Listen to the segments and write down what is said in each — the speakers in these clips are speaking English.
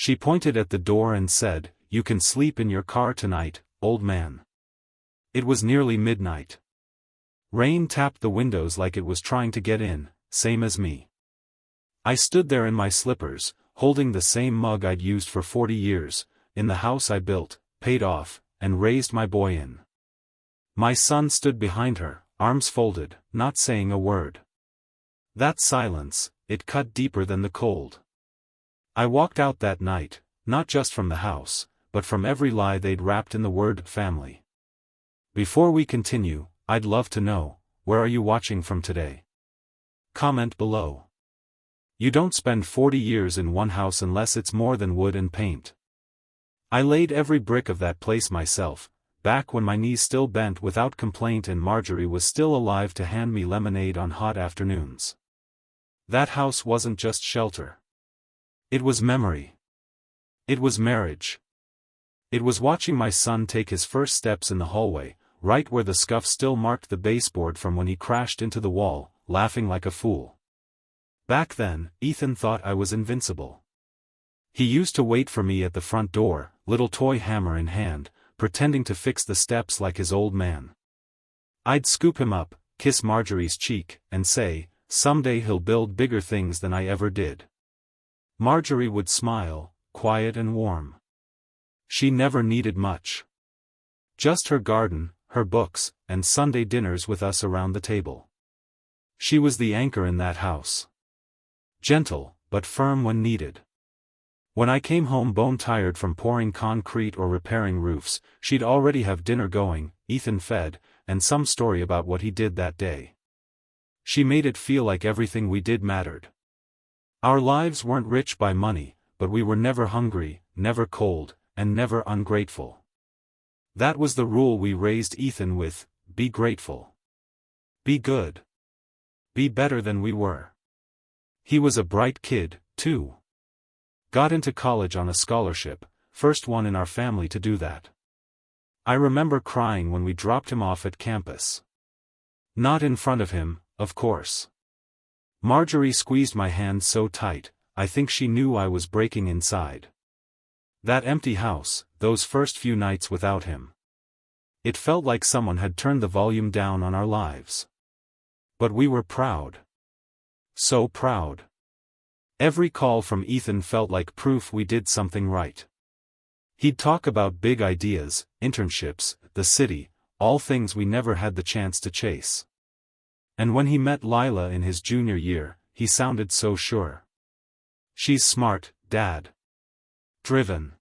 She pointed at the door and said, "You can sleep in your car tonight, old man." It was nearly midnight. Rain tapped the windows like it was trying to get in, same as me. I stood there in my slippers, holding the same mug I'd used for 40 years, in the house I built, paid off, and raised my boy in. My son stood behind her, arms folded, not saying a word. That silence, it cut deeper than the cold. I walked out that night, not just from the house, but from every lie they'd wrapped in the word family. Before we continue, I'd love to know, where are you watching from today? Comment below. You don't spend 40 years in one house unless it's more than wood and paint. I laid every brick of that place myself, back when my knees still bent without complaint and Marjorie was still alive to hand me lemonade on hot afternoons. That house wasn't just shelter. It was memory. It was marriage. It was watching my son take his first steps in the hallway, right where the scuff still marked the baseboard from when he crashed into the wall, laughing like a fool. Back then, Ethan thought I was invincible. He used to wait for me at the front door, little toy hammer in hand, pretending to fix the steps like his old man. I'd scoop him up, kiss Marjorie's cheek, and say, "Someday he'll build bigger things than I ever did." Marjorie would smile, quiet and warm. She never needed much. Just her garden, her books, and Sunday dinners with us around the table. She was the anchor in that house. Gentle, but firm when needed. When I came home bone-tired from pouring concrete or repairing roofs, she'd already have dinner going, Ethan fed, and some story about what he did that day. She made it feel like everything we did mattered. Our lives weren't rich by money, but we were never hungry, never cold, and never ungrateful. That was the rule we raised Ethan with: be grateful. Be good. Be better than we were. He was a bright kid, too. Got into college on a scholarship, first one in our family to do that. I remember crying when we dropped him off at campus. Not in front of him, of course. Marjorie squeezed my hand so tight, I think she knew I was breaking inside. That empty house, those first few nights without him. It felt like someone had turned the volume down on our lives. But we were proud. So proud. Every call from Ethan felt like proof we did something right. He'd talk about big ideas, internships, the city, all things we never had the chance to chase. And when he met Lila in his junior year, he sounded so sure. "She's smart, Dad. Driven.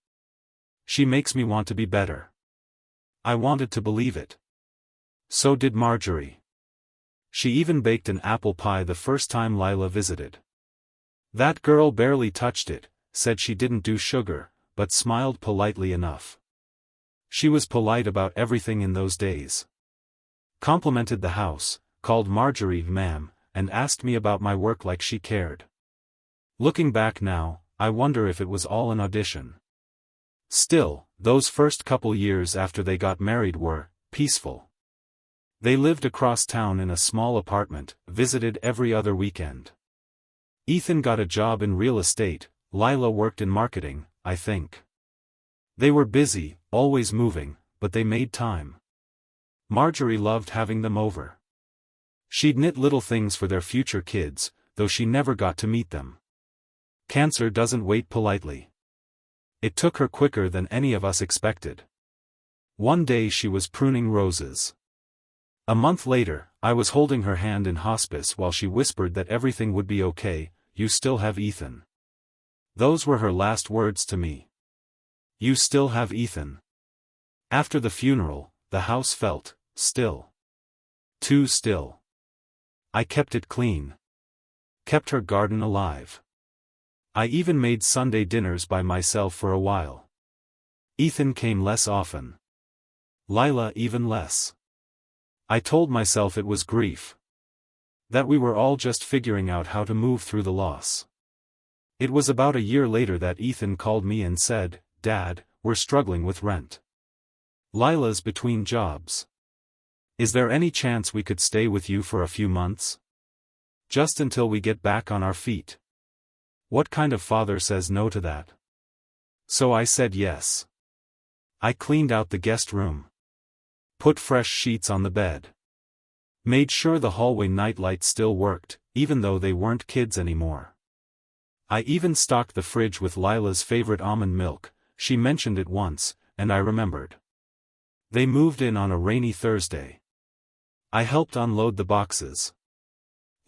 She makes me want to be better." I wanted to believe it. So did Marjorie. She even baked an apple pie the first time Lila visited. That girl barely touched it, said she didn't do sugar, but smiled politely enough. She was polite about everything in those days. Complimented the house, called Marjorie ma'am, and asked me about my work like she cared. Looking back now, I wonder if it was all an audition. Still, those first couple years after they got married were peaceful. They lived across town in a small apartment, visited every other weekend. Ethan got a job in real estate, Lila worked in marketing, I think. They were busy, always moving, but they made time. Marjorie loved having them over. She'd knit little things for their future kids, though she never got to meet them. Cancer doesn't wait politely. It took her quicker than any of us expected. One day she was pruning roses. A month later, I was holding her hand in hospice while she whispered that everything would be okay. "You still have Ethan." Those were her last words to me. "You still have Ethan." After the funeral, the house felt still. Too still. I kept it clean. Kept her garden alive. I even made Sunday dinners by myself for a while. Ethan came less often. Lila even less. I told myself it was grief. That we were all just figuring out how to move through the loss. It was about a year later that Ethan called me and said, "Dad, we're struggling with rent. Lila's between jobs. Is there any chance we could stay with you for a few months? Just until we get back on our feet." What kind of father says no to that? So I said yes. I cleaned out the guest room. Put fresh sheets on the bed. Made sure the hallway nightlight still worked, even though they weren't kids anymore. I even stocked the fridge with Lila's favorite almond milk. She mentioned it once, and I remembered. They moved in on a rainy Thursday. I helped unload the boxes.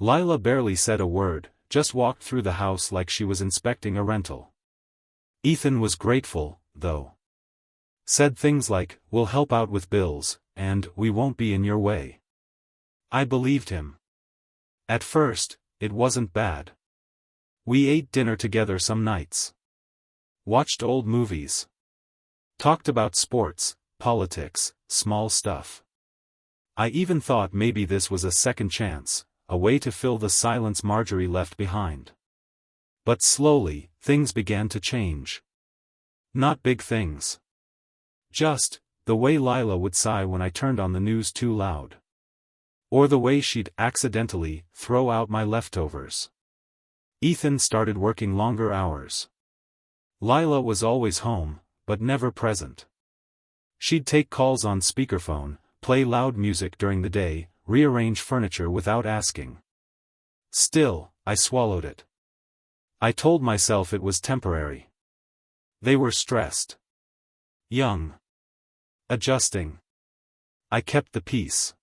Lila barely said a word, just walked through the house like she was inspecting a rental. Ethan was grateful, though. Said things like, "We'll help out with bills," and "We won't be in your way." I believed him. At first, it wasn't bad. We ate dinner together some nights. Watched old movies. Talked about sports, politics, small stuff. I even thought maybe this was a second chance, a way to fill the silence Marjorie left behind. But slowly, things began to change. Not big things. Just, the way Lila would sigh when I turned on the news too loud. Or the way she'd accidentally throw out my leftovers. Ethan started working longer hours. Lila was always home, but never present. She'd take calls on speakerphone, play loud music during the day, rearrange furniture without asking. Still, I swallowed it. I told myself it was temporary. They were stressed. Young. Adjusting. I kept the peace.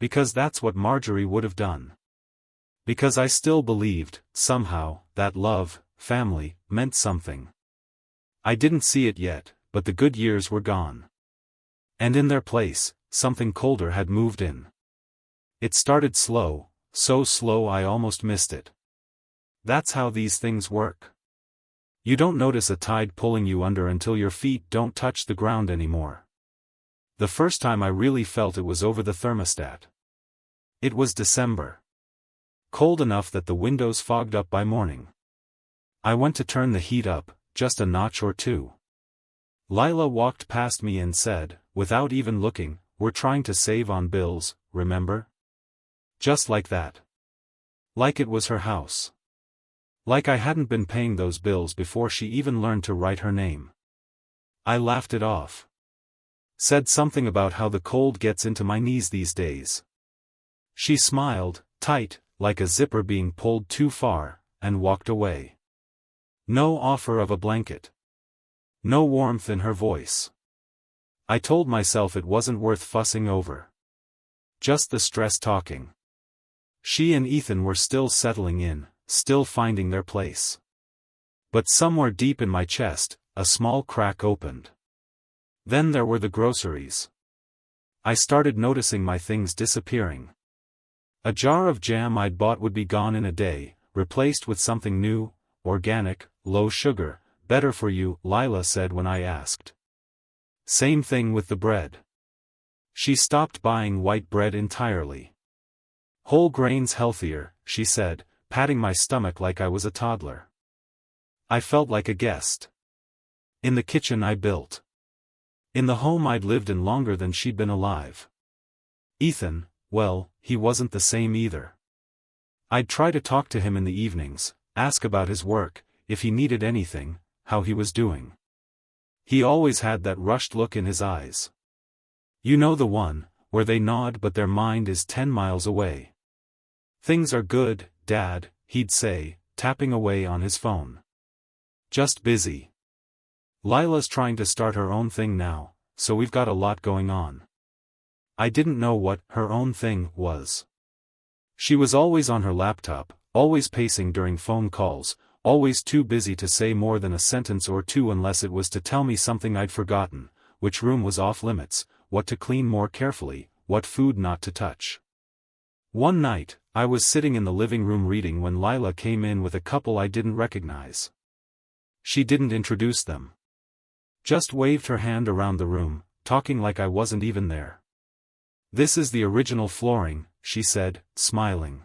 Because that's what Marjorie would have done. Because I still believed, somehow, that love, family, meant something. I didn't see it yet, but the good years were gone. And in their place, something colder had moved in. It started slow, so slow I almost missed it. That's how these things work. You don't notice a tide pulling you under until your feet don't touch the ground anymore. The first time I really felt it was over the thermostat. It was December. Cold enough that the windows fogged up by morning. I went to turn the heat up, just a notch or two. Lila walked past me and said, without even looking, "We're trying to save on bills, remember?" Just like that. Like it was her house. Like I hadn't been paying those bills before she even learned to write her name. I laughed it off. Said something about how the cold gets into my knees these days. She smiled, tight, like a zipper being pulled too far, and walked away. No offer of a blanket. No warmth in her voice. I told myself it wasn't worth fussing over. Just the stress talking. She and Ethan were still settling in, still finding their place. But somewhere deep in my chest, a small crack opened. Then there were the groceries. I started noticing my things disappearing. A jar of jam I'd bought would be gone in a day, replaced with something new, organic, low sugar, better for you, Lila said when I asked. Same thing with the bread. She stopped buying white bread entirely. Whole grains healthier, she said, patting my stomach like I was a toddler. I felt like a guest. In the kitchen I built. In the home I'd lived in longer than she'd been alive. Ethan, well, he wasn't the same either. I'd try to talk to him in the evenings, ask about his work, if he needed anything, how he was doing. He always had that rushed look in his eyes. You know the one, where they nod but their mind is 10 miles away. Things are good, Dad, he'd say, tapping away on his phone. Just busy. Lila's trying to start her own thing now, so we've got a lot going on. I didn't know what her own thing was. She was always on her laptop, always pacing during phone calls, always too busy to say more than a sentence or two unless it was to tell me something I'd forgotten, which room was off limits, what to clean more carefully, what food not to touch. One night, I was sitting in the living room reading when Lila came in with a couple I didn't recognize. She didn't introduce them. Just waved her hand around the room, talking like I wasn't even there. This is the original flooring, she said, smiling.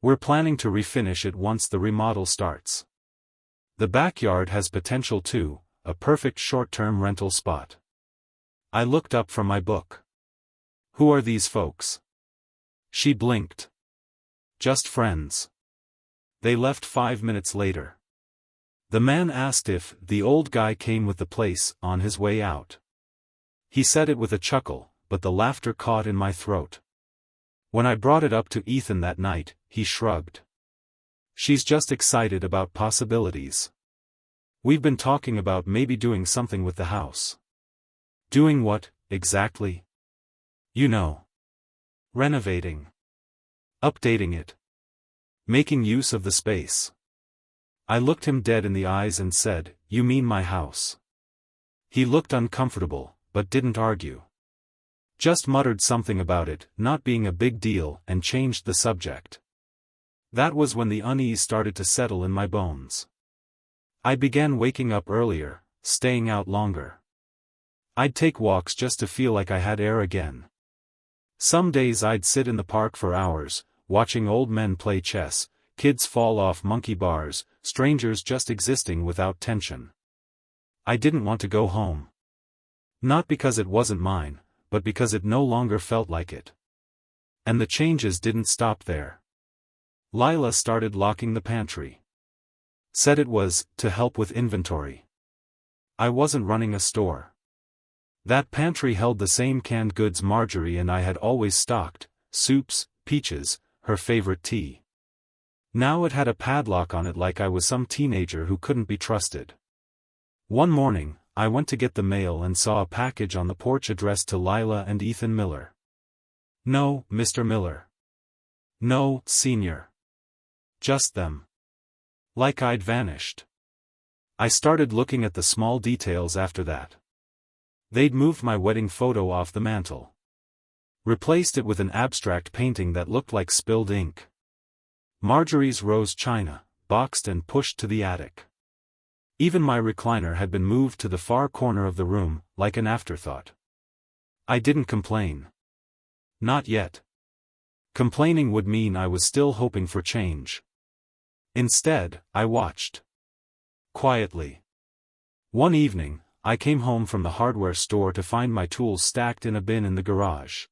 We're planning to refinish it once the remodel starts. The backyard has potential too, a perfect short-term rental spot. I looked up from my book. Who are these folks? She blinked. Just friends. They left 5 minutes later. The man asked if the old guy came with the place on his way out. He said it with a chuckle, but the laughter caught in my throat. When I brought it up to Ethan that night, he shrugged. She's just excited about possibilities. We've been talking about maybe doing something with the house. Doing what, exactly? You know. Renovating. Updating it. Making use of the space. I looked him dead in the eyes and said, "You mean my house?" He looked uncomfortable, but didn't argue. Just muttered something about it not being a big deal and changed the subject. That was when the unease started to settle in my bones. I began waking up earlier, staying out longer. I'd take walks just to feel like I had air again. Some days I'd sit in the park for hours, watching old men play chess, kids fall off monkey bars, strangers just existing without tension. I didn't want to go home. Not because it wasn't mine, but because it no longer felt like it. And the changes didn't stop there. Lila started locking the pantry. Said it was to help with inventory. I wasn't running a store. That pantry held the same canned goods Marjorie and I had always stocked, soups, peaches, her favorite tea. Now it had a padlock on it like I was some teenager who couldn't be trusted. One morning, I went to get the mail and saw a package on the porch addressed to Lila and Ethan Miller. No, Mr. Miller. No, Senior. Just them. Like I'd vanished. I started looking at the small details after that. They'd moved my wedding photo off the mantel. Replaced it with an abstract painting that looked like spilled ink. Marjorie's rose china, boxed and pushed to the attic. Even my recliner had been moved to the far corner of the room, like an afterthought. I didn't complain. Not yet. Complaining would mean I was still hoping for change. Instead, I watched. Quietly. One evening, I came home from the hardware store to find my tools stacked in a bin in the garage.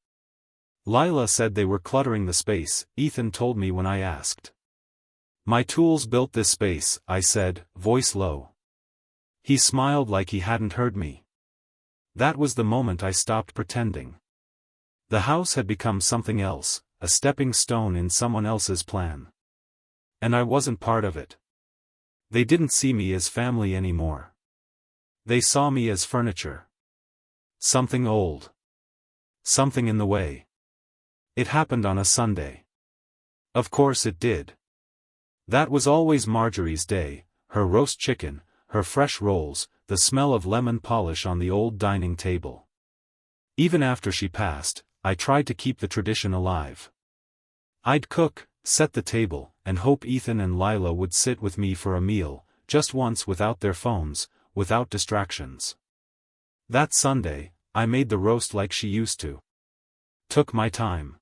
Lila said they were cluttering the space, Ethan told me when I asked. My tools built this space, I said, voice low. He smiled like he hadn't heard me. That was the moment I stopped pretending. The house had become something else, a stepping stone in someone else's plan. And I wasn't part of it. They didn't see me as family anymore. They saw me as furniture. Something old. Something in the way. It happened on a Sunday. Of course it did. That was always Marjorie's day, her roast chicken, her fresh rolls, the smell of lemon polish on the old dining table. Even after she passed, I tried to keep the tradition alive. I'd cook, set the table, and hope Ethan and Lila would sit with me for a meal, just once without their phones, without distractions. That Sunday, I made the roast like she used to. Took my time.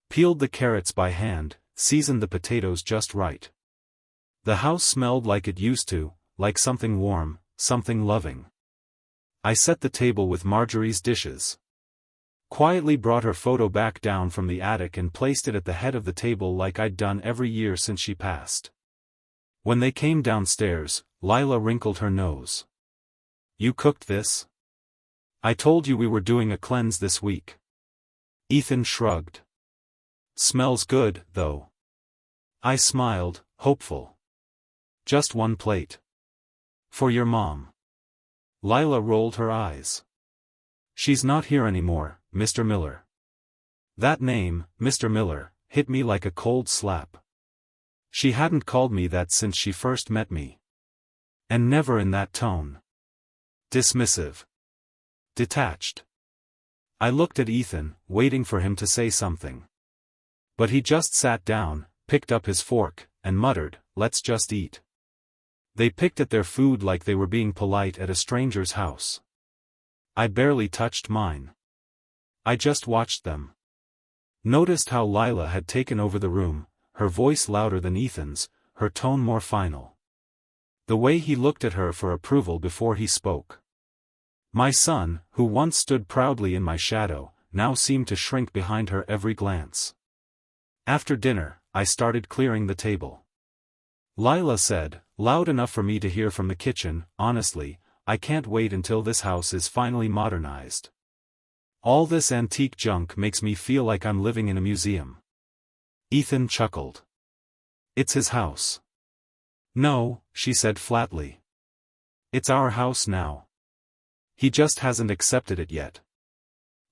Peeled the carrots by hand, seasoned the potatoes just right. The house smelled like it used to, like something warm, something loving. I set the table with Marjorie's dishes. Quietly brought her photo back down from the attic and placed it at the head of the table like I'd done every year since she passed. When they came downstairs, Lila wrinkled her nose. You cooked this? I told you we were doing a cleanse this week. Ethan shrugged. Smells good, though. I smiled, hopeful. Just one plate. For your mom. Lila rolled her eyes. She's not here anymore, Mr. Miller. That name, Mr. Miller, hit me like a cold slap. She hadn't called me that since she first met me. And never in that tone. Dismissive. Detached. I looked at Ethan, waiting for him to say something. But he just sat down, picked up his fork, and muttered, "Let's just eat." They picked at their food like they were being polite at a stranger's house. I barely touched mine. I just watched them. Noticed how Lila had taken over the room, her voice louder than Ethan's, her tone more final. The way he looked at her for approval before he spoke. My son, who once stood proudly in my shadow, now seemed to shrink behind her every glance. After dinner, I started clearing the table. Lila said, loud enough for me to hear from the kitchen. Honestly, I can't wait until this house is finally modernized. All this antique junk makes me feel like I'm living in a museum. Ethan chuckled. It's his house. No, she said flatly. It's our house now. He just hasn't accepted it yet.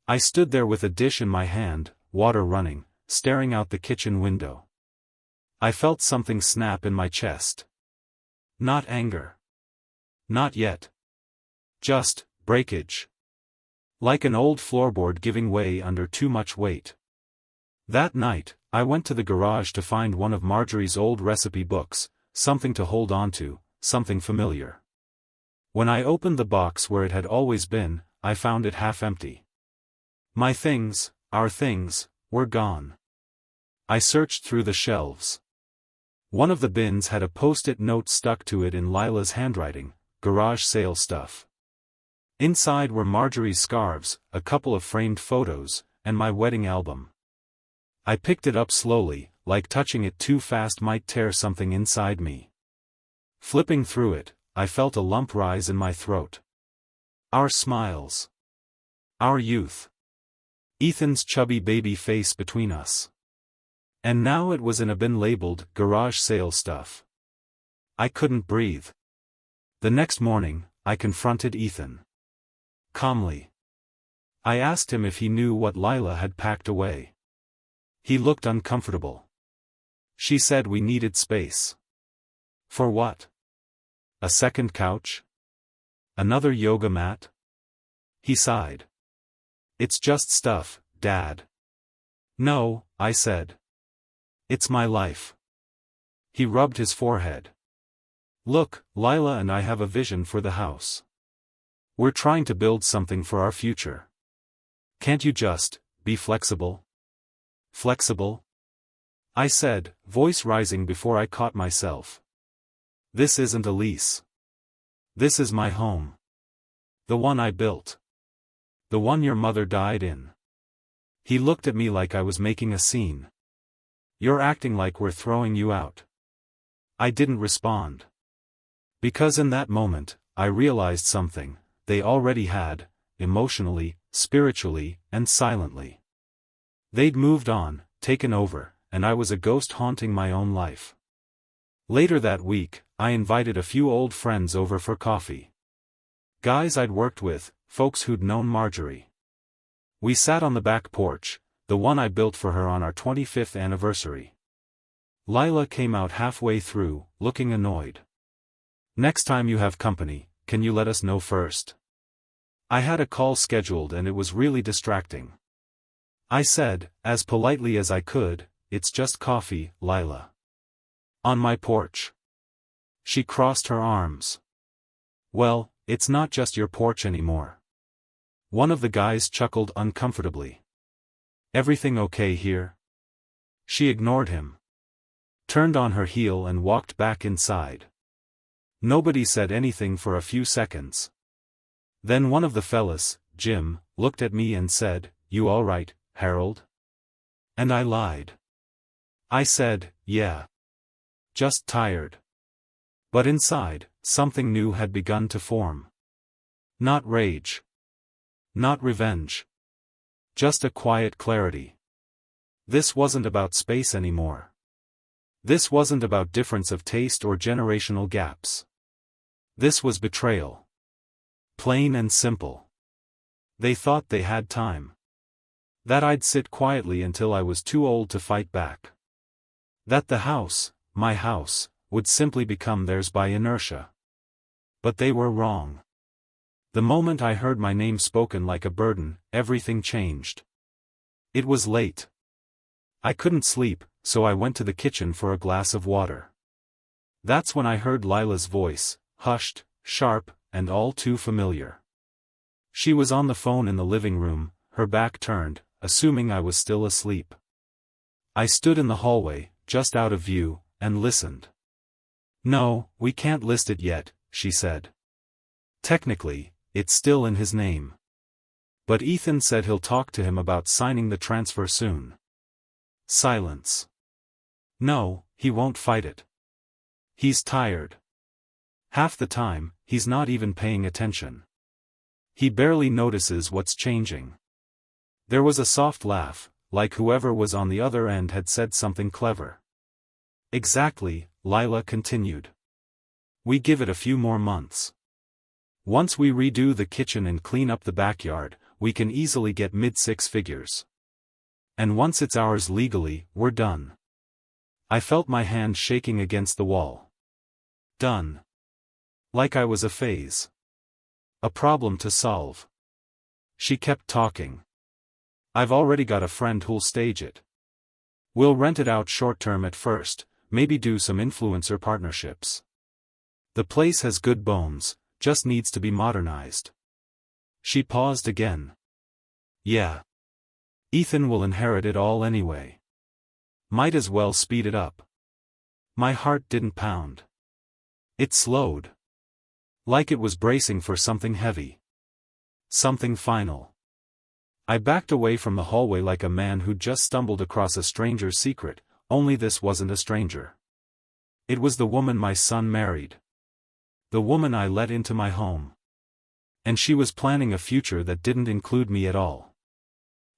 I stood there with a dish in my hand, water running, staring out the kitchen window. I felt something snap in my chest. Not anger. Not yet. Just breakage. Like an old floorboard giving way under too much weight. That night, I went to the garage to find one of Marjorie's old recipe books, something to hold on to, something familiar. When I opened the box where it had always been, I found it half empty. My things, our things, were gone. I searched through the shelves. One of the bins had a post-it note stuck to it in Lila's handwriting, garage sale stuff. Inside were Marjorie's scarves, a couple of framed photos, and my wedding album. I picked it up slowly, like touching it too fast might tear something inside me. Flipping through it, I felt a lump rise in my throat. Our smiles. Our youth. Ethan's chubby baby face between us. And now it was in a bin labeled, garage sale stuff. I couldn't breathe. The next morning, I confronted Ethan. Calmly. I asked him if he knew what Lila had packed away. He looked uncomfortable. She said we needed space. For what? A second couch? Another yoga mat? He sighed. It's just stuff, Dad. No, I said. It's my life. He rubbed his forehead. Look, Lila and I have a vision for the house. We're trying to build something for our future. Can't you just be flexible? Flexible? I said, voice rising before I caught myself. This isn't a lease. This is my home. The one I built. The one your mother died in. He looked at me like I was making a scene. You're acting like we're throwing you out. I didn't respond. Because in that moment, I realized something. They already had, emotionally, spiritually, and silently. They'd moved on, taken over, and I was a ghost haunting my own life. Later that week, I invited a few old friends over for coffee. Guys I'd worked with, folks who'd known Marjorie. We sat on the back porch, the one I built for her on our 25th anniversary. Lila came out halfway through, looking annoyed. Next time you have company, can you let us know first? I had a call scheduled and it was really distracting. I said, as politely as I could, it's just coffee, Lila. On my porch. She crossed her arms. Well, it's not just your porch anymore. One of the guys chuckled uncomfortably. Everything okay here? She ignored him. Turned on her heel and walked back inside. Nobody said anything for a few seconds. Then one of the fellas, Jim, looked at me and said, "You all right, Harold?" And I lied. I said, "Yeah. Just tired." But inside, something new had begun to form. Not rage. Not revenge. Just a quiet clarity. This wasn't about space anymore. This wasn't about difference of taste or generational gaps. This was betrayal. Plain and simple. They thought they had time. That I'd sit quietly until I was too old to fight back. That the house, my house, would simply become theirs by inertia. But they were wrong. The moment I heard my name spoken like a burden, everything changed. It was late. I couldn't sleep, so I went to the kitchen for a glass of water. That's when I heard Lila's voice, hushed, sharp, and all too familiar. She was on the phone in the living room, her back turned, assuming I was still asleep. I stood in the hallway, just out of view, and listened. "No, we can't list it yet," she said. "Technically, it's still in his name. But Ethan said he'll talk to him about signing the transfer soon." Silence. "No, he won't fight it. He's tired. Half the time, he's not even paying attention. He barely notices what's changing. There was a soft laugh, like whoever was on the other end had said something clever. Exactly, Lila continued. We give it a few more months. Once we redo the kitchen and clean up the backyard, we can easily get mid-six figures. And once it's ours legally, we're done. I felt my hand shaking against the wall. Done. Like I was a phase. A problem to solve. She kept talking. I've already got a friend who'll stage it. We'll rent it out short-term at first, maybe do some influencer partnerships. The place has good bones, just needs to be modernized. She paused again. Yeah. Ethan will inherit it all anyway. Might as well speed it up. My heart didn't pound. It slowed. Like it was bracing for something heavy. Something final. I backed away from the hallway like a man who'd just stumbled across a stranger's secret, only this wasn't a stranger. It was the woman my son married. The woman I let into my home. And she was planning a future that didn't include me at all.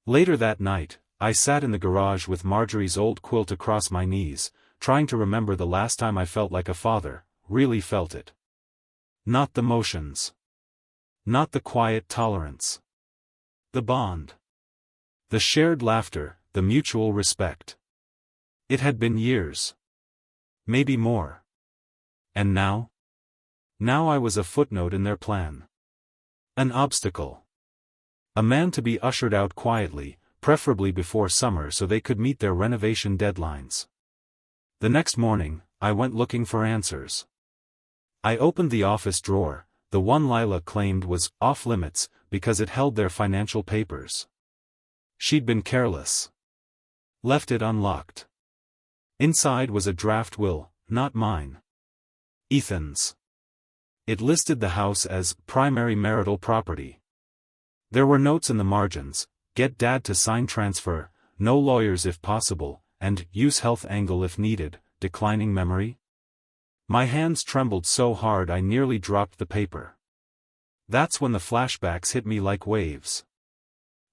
Later that night, I sat in the garage with Marjorie's old quilt across my knees, trying to remember the last time I felt like a father, really felt it. Not the motions. Not the quiet tolerance. The bond. The shared laughter, the mutual respect. It had been years. Maybe more. And now? Now I was a footnote in their plan. An obstacle. A man to be ushered out quietly, preferably before summer so they could meet their renovation deadlines. The next morning, I went looking for answers. I opened the office drawer, the one Lila claimed was off-limits because it held their financial papers. She'd been careless. Left it unlocked. Inside was a draft will, not mine. Ethan's. It listed the house as primary marital property. There were notes in the margins: get dad to sign transfer, no lawyers if possible, and use health angle if needed, declining memory. My hands trembled so hard I nearly dropped the paper. That's when the flashbacks hit me like waves.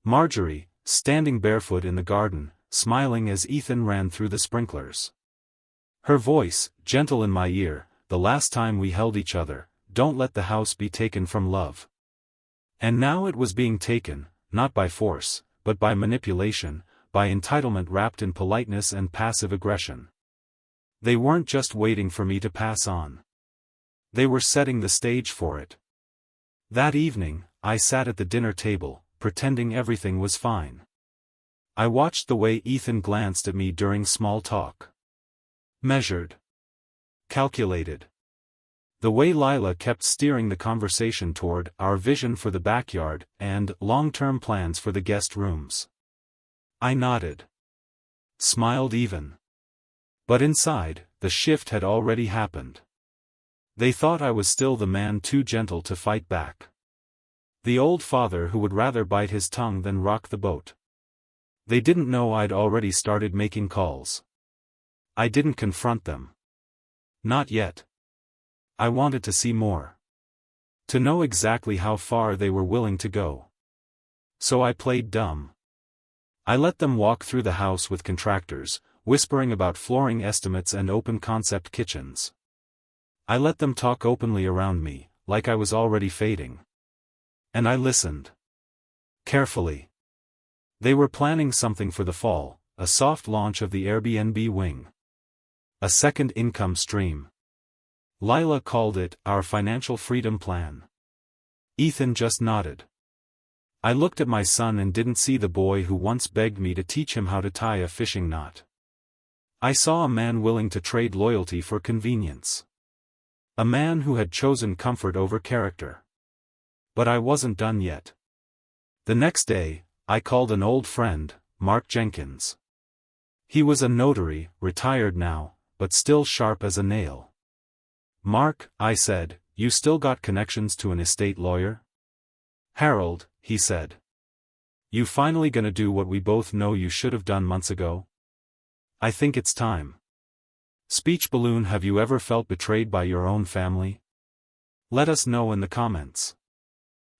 Marjorie, standing barefoot in the garden, smiling as Ethan ran through the sprinklers. Her voice, gentle in my ear, the last time we held each other, don't let the house be taken from love. And now it was being taken, not by force, but by manipulation, by entitlement wrapped in politeness and passive aggression. They weren't just waiting for me to pass on. They were setting the stage for it. That evening, I sat at the dinner table, pretending everything was fine. I watched the way Ethan glanced at me during small talk. Measured. Calculated. The way Lila kept steering the conversation toward our vision for the backyard and long-term plans for the guest rooms. I nodded. Smiled even. But inside, the shift had already happened. They thought I was still the man too gentle to fight back. The old father who would rather bite his tongue than rock the boat. They didn't know I'd already started making calls. I didn't confront them. Not yet. I wanted to see more. To know exactly how far they were willing to go. So I played dumb. I let them walk through the house with contractors, whispering about flooring estimates and open-concept kitchens. I let them talk openly around me, like I was already fading. And I listened. Carefully. They were planning something for the fall, a soft launch of the Airbnb wing. A second income stream. Lila called it our financial freedom plan. Ethan just nodded. I looked at my son and didn't see the boy who once begged me to teach him how to tie a fishing knot. I saw a man willing to trade loyalty for convenience. A man who had chosen comfort over character. But I wasn't done yet. The next day, I called an old friend, Mark Jenkins. He was a notary, retired now, but still sharp as a nail. Mark, I said, you still got connections to an estate lawyer? Harold, he said. You finally gonna do what we both know you should have done months ago? I think it's time. Speech balloon. Have you ever felt betrayed by your own family? Let us know in the comments.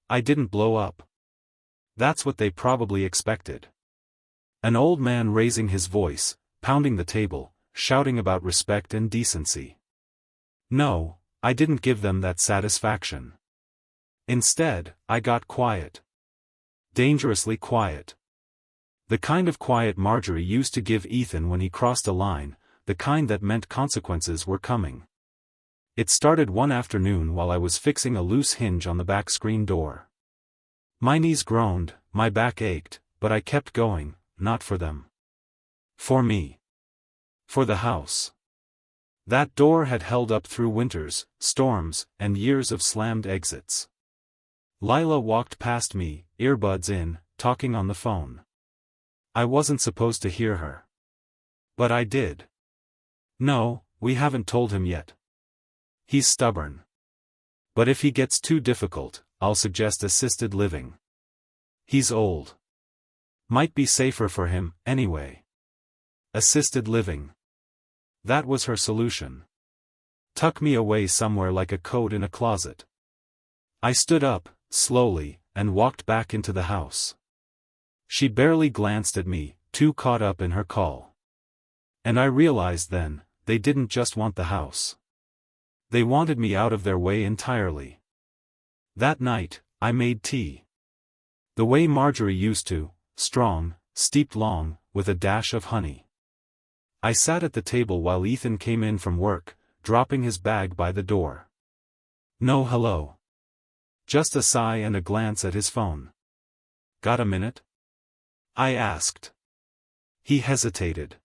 I didn't blow up. That's what they probably expected. An old man raising his voice, pounding the table, shouting about respect and decency. No, I didn't give them that satisfaction. Instead, I got quiet. Dangerously quiet. The kind of quiet Marjorie used to give Ethan when he crossed a line, the kind that meant consequences were coming. It started one afternoon while I was fixing a loose hinge on the back screen door. My knees groaned, my back ached, but I kept going, not for them. For me. For the house. That door had held up through winters, storms, and years of slammed exits. Lila walked past me, earbuds in, talking on the phone. I wasn't supposed to hear her. But I did. No, we haven't told him yet. He's stubborn. But if he gets too difficult, I'll suggest assisted living. He's old. Might be safer for him, anyway. Assisted living. That was her solution. Tuck me away somewhere like a coat in a closet. I stood up, slowly, and walked back into the house. She barely glanced at me, too caught up in her call. And I realized then, they didn't just want the house. They wanted me out of their way entirely. That night, I made tea. The way Marjorie used to, strong, steeped long, with a dash of honey. I sat at the table while Ethan came in from work, dropping his bag by the door. No hello. Just a sigh and a glance at his phone. Got a minute? I asked. He hesitated.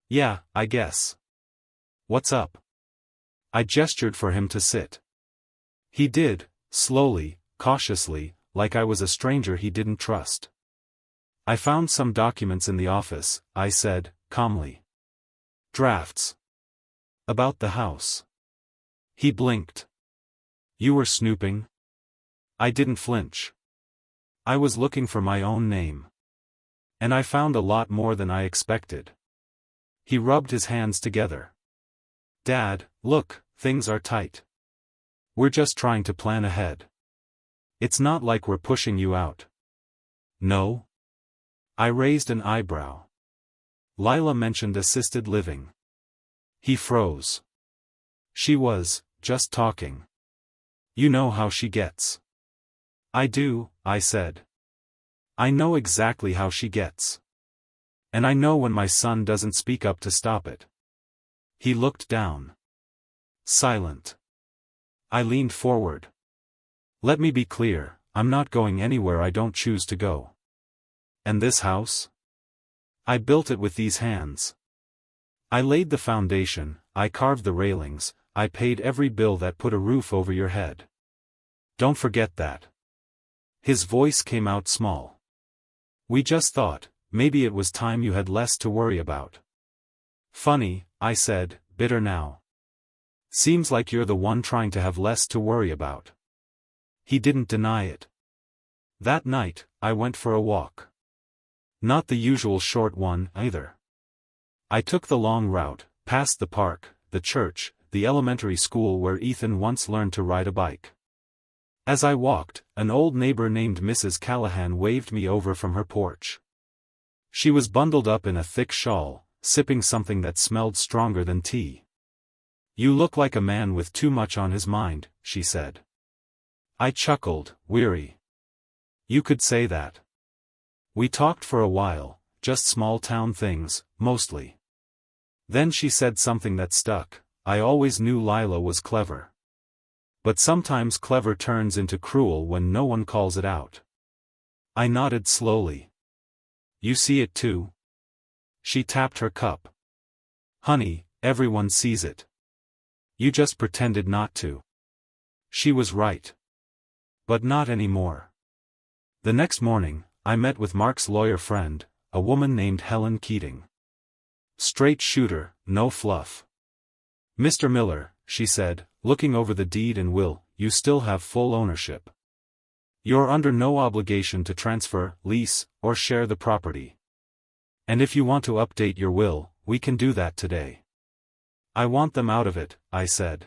Yeah, I guess. What's up? I gestured for him to sit. He did, slowly, cautiously, like I was a stranger he didn't trust. I found some documents in the office, I said, calmly. Drafts. About the house. He blinked. You were snooping? I didn't flinch. I was looking for my own name. And I found a lot more than I expected. He rubbed his hands together. Dad, look, things are tight. We're just trying to plan ahead. It's not like we're pushing you out. No? I raised an eyebrow. Lila mentioned assisted living. He froze. She was, just talking. You know how she gets. I do, I said. I know exactly how she gets. And I know when my son doesn't speak up to stop it. He looked down. Silent. I leaned forward. Let me be clear, I'm not going anywhere I don't choose to go. And this house? I built it with these hands. I laid the foundation, I carved the railings, I paid every bill that put a roof over your head. Don't forget that. His voice came out small. We just thought, maybe it was time you had less to worry about. Funny, I said, bitter now. Seems like you're the one trying to have less to worry about. He didn't deny it. That night, I went for a walk. Not the usual short one, either. I took the long route, past the park, the church, the elementary school where Ethan once learned to ride a bike. As I walked, an old neighbor named Mrs. Callahan waved me over from her porch. She was bundled up in a thick shawl, sipping something that smelled stronger than tea. You look like a man with too much on his mind, she said. I chuckled, weary. You could say that. We talked for a while, just small-town things, mostly. Then she said something that stuck. I always knew Lila was clever. But sometimes clever turns into cruel when no one calls it out. I nodded slowly. You see it too? She tapped her cup. Honey, everyone sees it. You just pretended not to. She was right. But not anymore. The next morning, I met with Mark's lawyer friend, a woman named Helen Keating. Straight shooter, no fluff. Mr. Miller, she said, looking over the deed and will, you still have full ownership. You're under no obligation to transfer, lease, or share the property. And if you want to update your will, we can do that today. I want them out of it, I said.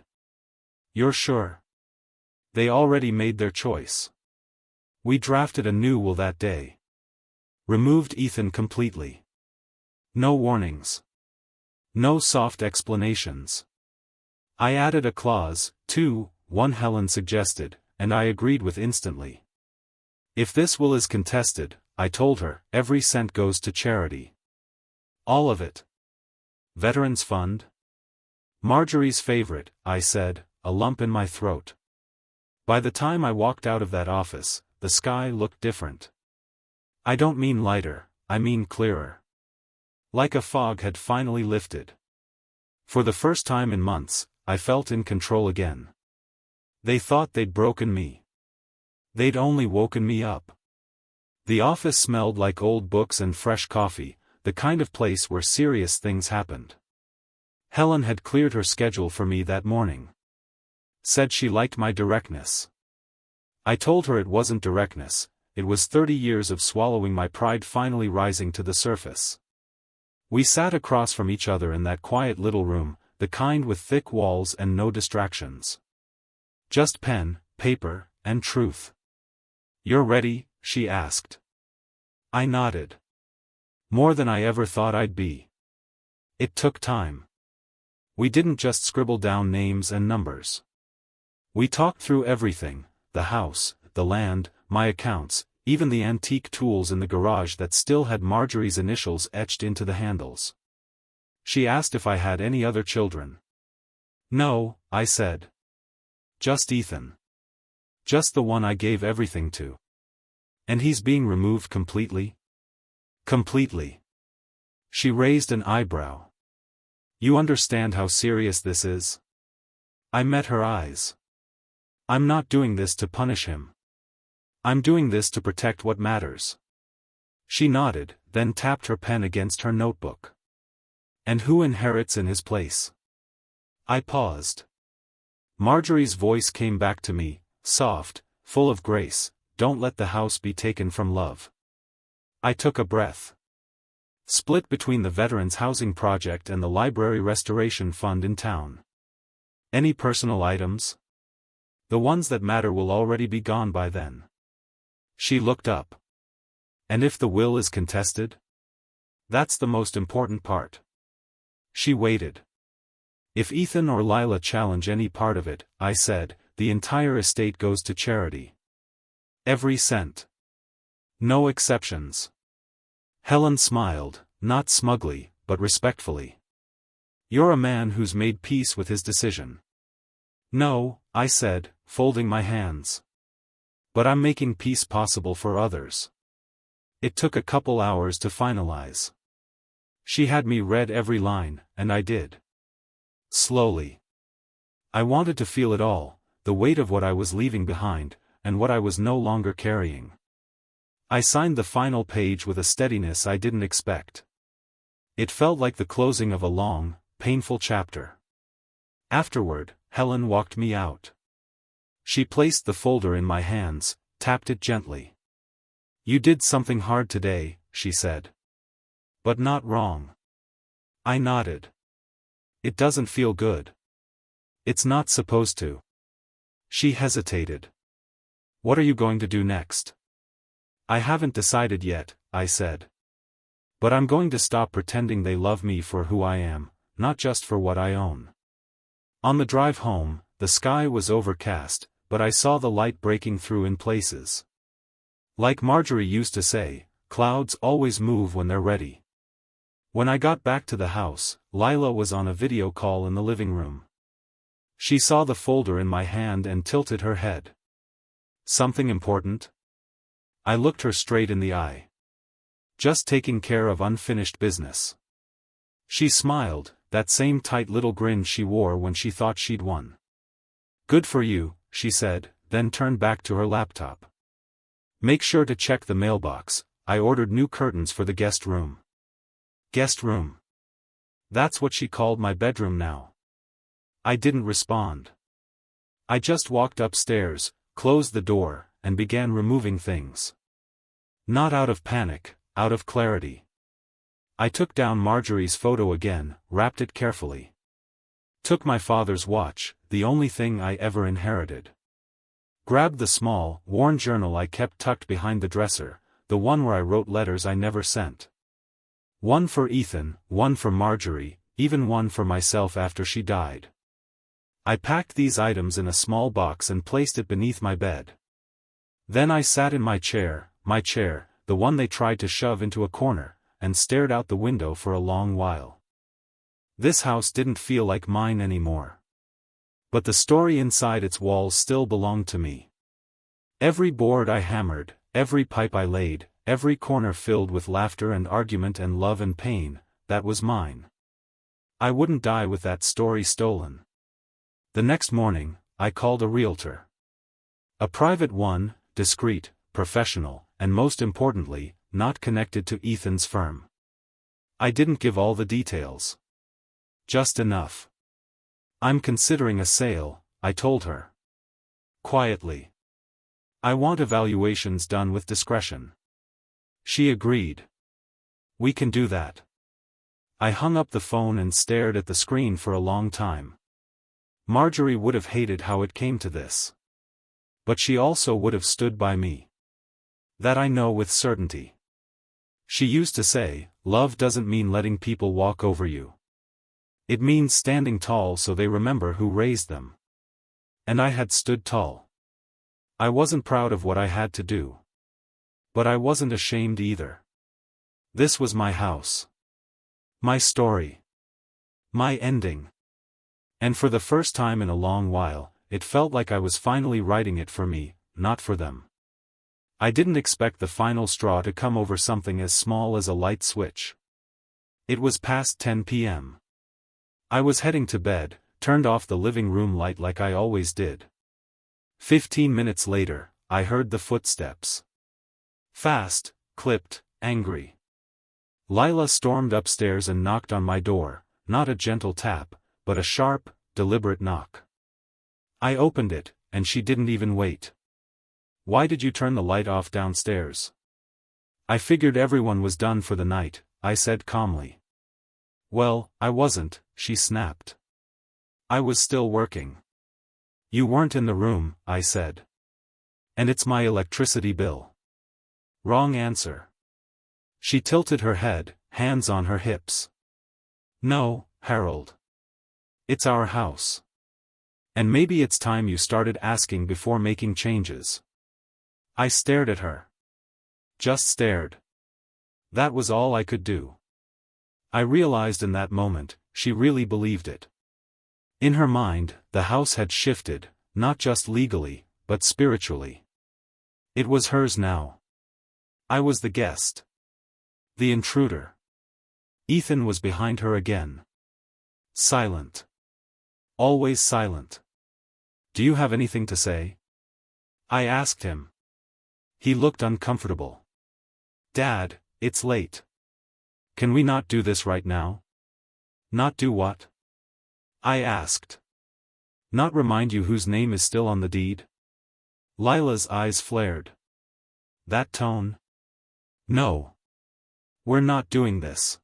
You're sure? They already made their choice. We drafted a new will that day. Removed Ethan completely. No warnings. No soft explanations. I added a clause, too, one Helen suggested, and I agreed with instantly. If this will is contested, I told her, every cent goes to charity. All of it. Veterans Fund? Marjorie's favorite, I said, a lump in my throat. By the time I walked out of that office, the sky looked different. I don't mean lighter, I mean clearer. Like a fog had finally lifted. For the first time in months, I felt in control again. They thought they'd broken me. They'd only woken me up. The office smelled like old books and fresh coffee, the kind of place where serious things happened. Helen had cleared her schedule for me that morning. Said she liked my directness. I told her it wasn't directness, it was 30 years of swallowing my pride finally rising to the surface. We sat across from each other in that quiet little room, the kind with thick walls and no distractions. Just pen, paper, and truth. You're ready? She asked. I nodded. More than I ever thought I'd be. It took time. We didn't just scribble down names and numbers. We talked through everything, the house, the land, my accounts, even the antique tools in the garage that still had Marjorie's initials etched into the handles. She asked if I had any other children. No, I said. Just Ethan. Just the one I gave everything to. And he's being removed completely? Completely. She raised an eyebrow. You understand how serious this is? I met her eyes. I'm not doing this to punish him. I'm doing this to protect what matters. She nodded, then tapped her pen against her notebook. And who inherits in his place? I paused. Marjorie's voice came back to me, soft, full of grace. Don't let the house be taken from love. I took a breath. Split between the Veterans Housing Project and the Library Restoration Fund in town. Any personal items? The ones that matter will already be gone by then. She looked up. And if the will is contested? That's the most important part. She waited. If Ethan or Lila challenge any part of it, I said, the entire estate goes to charity. Every cent. No exceptions. Helen smiled, not smugly, but respectfully. You're a man who's made peace with his decision. No, I said, folding my hands. But I'm making peace possible for others. It took a couple hours to finalize. She had me read every line, and I did. Slowly. I wanted to feel it all, the weight of what I was leaving behind, and what I was no longer carrying. I signed the final page with a steadiness I didn't expect. It felt like the closing of a long, painful chapter. Afterward, Helen walked me out. She placed the folder in my hands, tapped it gently. You did something hard today, she said. But not wrong. I nodded. It doesn't feel good. It's not supposed to. She hesitated. What are you going to do next? I haven't decided yet, I said. But I'm going to stop pretending they love me for who I am, not just for what I own. On the drive home, the sky was overcast, but I saw the light breaking through in places. Like Marjorie used to say, clouds always move when they're ready. When I got back to the house, Lila was on a video call in the living room. She saw the folder in my hand and tilted her head. Something important? I looked her straight in the eye. Just taking care of unfinished business. She smiled, that same tight little grin she wore when she thought she'd won. Good for you, she said, then turned back to her laptop. Make sure to check the mailbox. I ordered new curtains for the guest room. Guest room. That's what she called my bedroom now. I didn't respond. I just walked upstairs, closed the door, and began removing things. Not out of panic, out of clarity. I took down Marjorie's photo again, wrapped it carefully. Took my father's watch, the only thing I ever inherited. Grabbed the small, worn journal I kept tucked behind the dresser, the one where I wrote letters I never sent. One for Ethan, one for Marjorie, even one for myself after she died. I packed these items in a small box and placed it beneath my bed. Then I sat in my chair, the one they tried to shove into a corner, and stared out the window for a long while. This house didn't feel like mine anymore. But the story inside its walls still belonged to me. Every board I hammered, every pipe I laid, every corner filled with laughter and argument and love and pain, that was mine. I wouldn't die with that story stolen. The next morning, I called a realtor. A private one, discreet, professional, and most importantly, not connected to Ethan's firm. I didn't give all the details. Just enough. I'm considering a sale, I told her. Quietly. I want evaluations done with discretion. She agreed. We can do that. I hung up the phone and stared at the screen for a long time. Marjorie would have hated how it came to this. But she also would have stood by me. That I know with certainty. She used to say, love doesn't mean letting people walk over you. It means standing tall so they remember who raised them. And I had stood tall. I wasn't proud of what I had to do. But I wasn't ashamed either. This was my house. My story. My ending. And for the first time in a long while, it felt like I was finally writing it for me, not for them. I didn't expect the final straw to come over something as small as a light switch. It was past 10 p.m. I was heading to bed, turned off the living room light like I always did. 15 minutes later, I heard the footsteps. Fast, clipped, angry. Lila stormed upstairs and knocked on my door, not a gentle tap, but a sharp, deliberate knock. I opened it, and she didn't even wait. Why did you turn the light off downstairs? I figured everyone was done for the night, I said calmly. Well, I wasn't, she snapped. I was still working. You weren't in the room, I said. And it's my electricity bill. Wrong answer. She tilted her head, hands on her hips. No, Harold. It's our house. And maybe it's time you started asking before making changes. I stared at her. Just stared. That was all I could do. I realized in that moment, she really believed it. In her mind, the house had shifted, not just legally, but spiritually. It was hers now. I was the guest. The intruder. Ethan was behind her again. Silent. Always silent. Do you have anything to say? I asked him. He looked uncomfortable. Dad, it's late. Can we not do this right now? Not do what? I asked. Not remind you whose name is still on the deed? Lila's eyes flared. That tone? No. We're not doing this.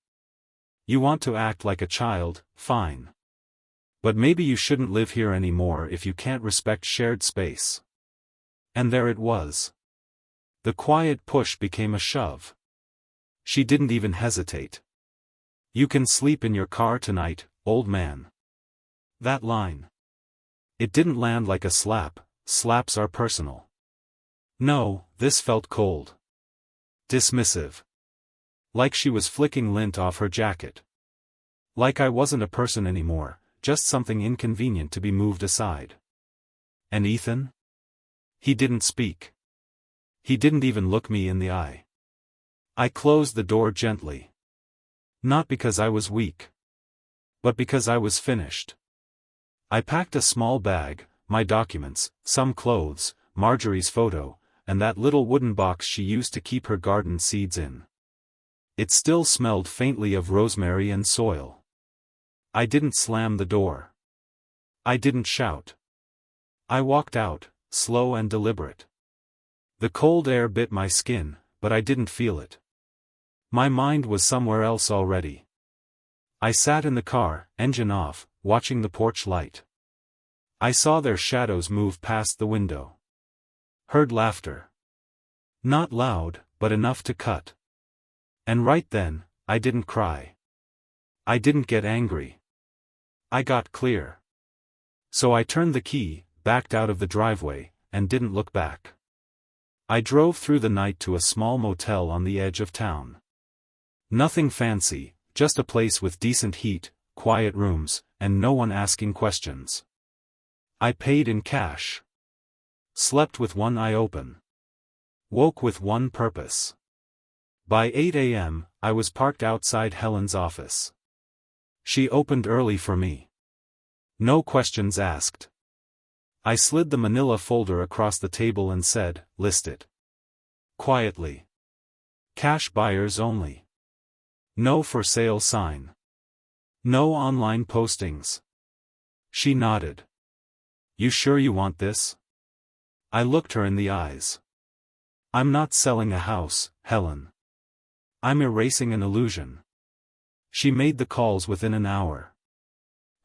You want to act like a child, fine. But maybe you shouldn't live here anymore if you can't respect shared space. And there it was. The quiet push became a shove. She didn't even hesitate. You can sleep in your car tonight, old man. That line. It didn't land like a slap, slaps are personal. No, this felt cold. Dismissive. Like she was flicking lint off her jacket. Like I wasn't a person anymore, just something inconvenient to be moved aside. And Ethan? He didn't speak. He didn't even look me in the eye. I closed the door gently. Not because I was weak. But because I was finished. I packed a small bag, my documents, some clothes, Marjorie's photo, and that little wooden box she used to keep her garden seeds in. It still smelled faintly of rosemary and soil. I didn't slam the door. I didn't shout. I walked out, slow and deliberate. The cold air bit my skin, but I didn't feel it. My mind was somewhere else already. I sat in the car, engine off, watching the porch light. I saw their shadows move past the window. Heard laughter. Not loud, but enough to cut. And right then, I didn't cry. I didn't get angry. I got clear. So I turned the key, backed out of the driveway, and didn't look back. I drove through the night to a small motel on the edge of town. Nothing fancy, just a place with decent heat, quiet rooms, and no one asking questions. I paid in cash. Slept with one eye open. Woke with one purpose. By 8 a.m., I was parked outside Helen's office. She opened early for me. No questions asked. I slid the manila folder across the table and said, "List it." Quietly. Cash buyers only. No for sale sign. No online postings. She nodded. "You sure you want this?" I looked her in the eyes. "I'm not selling a house, Helen. I'm erasing an illusion." She made the calls within an hour.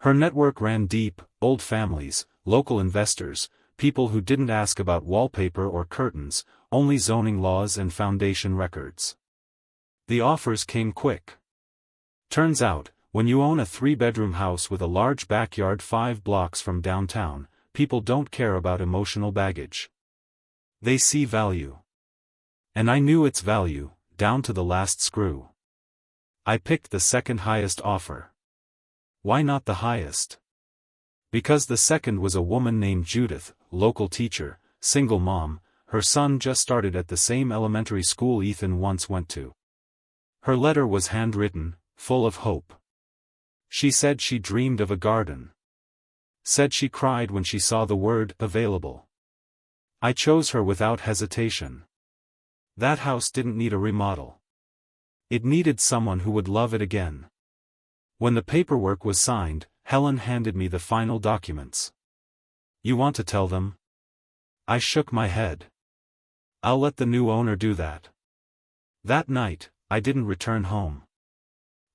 Her network ran deep: old families, local investors, people who didn't ask about wallpaper or curtains, only zoning laws and foundation records. The offers came quick. Turns out, when you own a 3-bedroom house with a large backyard 5 blocks from downtown, people don't care about emotional baggage. They see value. And I knew its value, down to the last screw. I picked the second highest offer. Why not the highest? Because the second was a woman named Judith, local teacher, single mom. Her son just started at the same elementary school Ethan once went to. Her letter was handwritten, full of hope. She said she dreamed of a garden. Said she cried when she saw the word "available." I chose her without hesitation. That house didn't need a remodel. It needed someone who would love it again. When the paperwork was signed, Helen handed me the final documents. "You want to tell them?" I shook my head. "I'll let the new owner do that." That night, I didn't return home.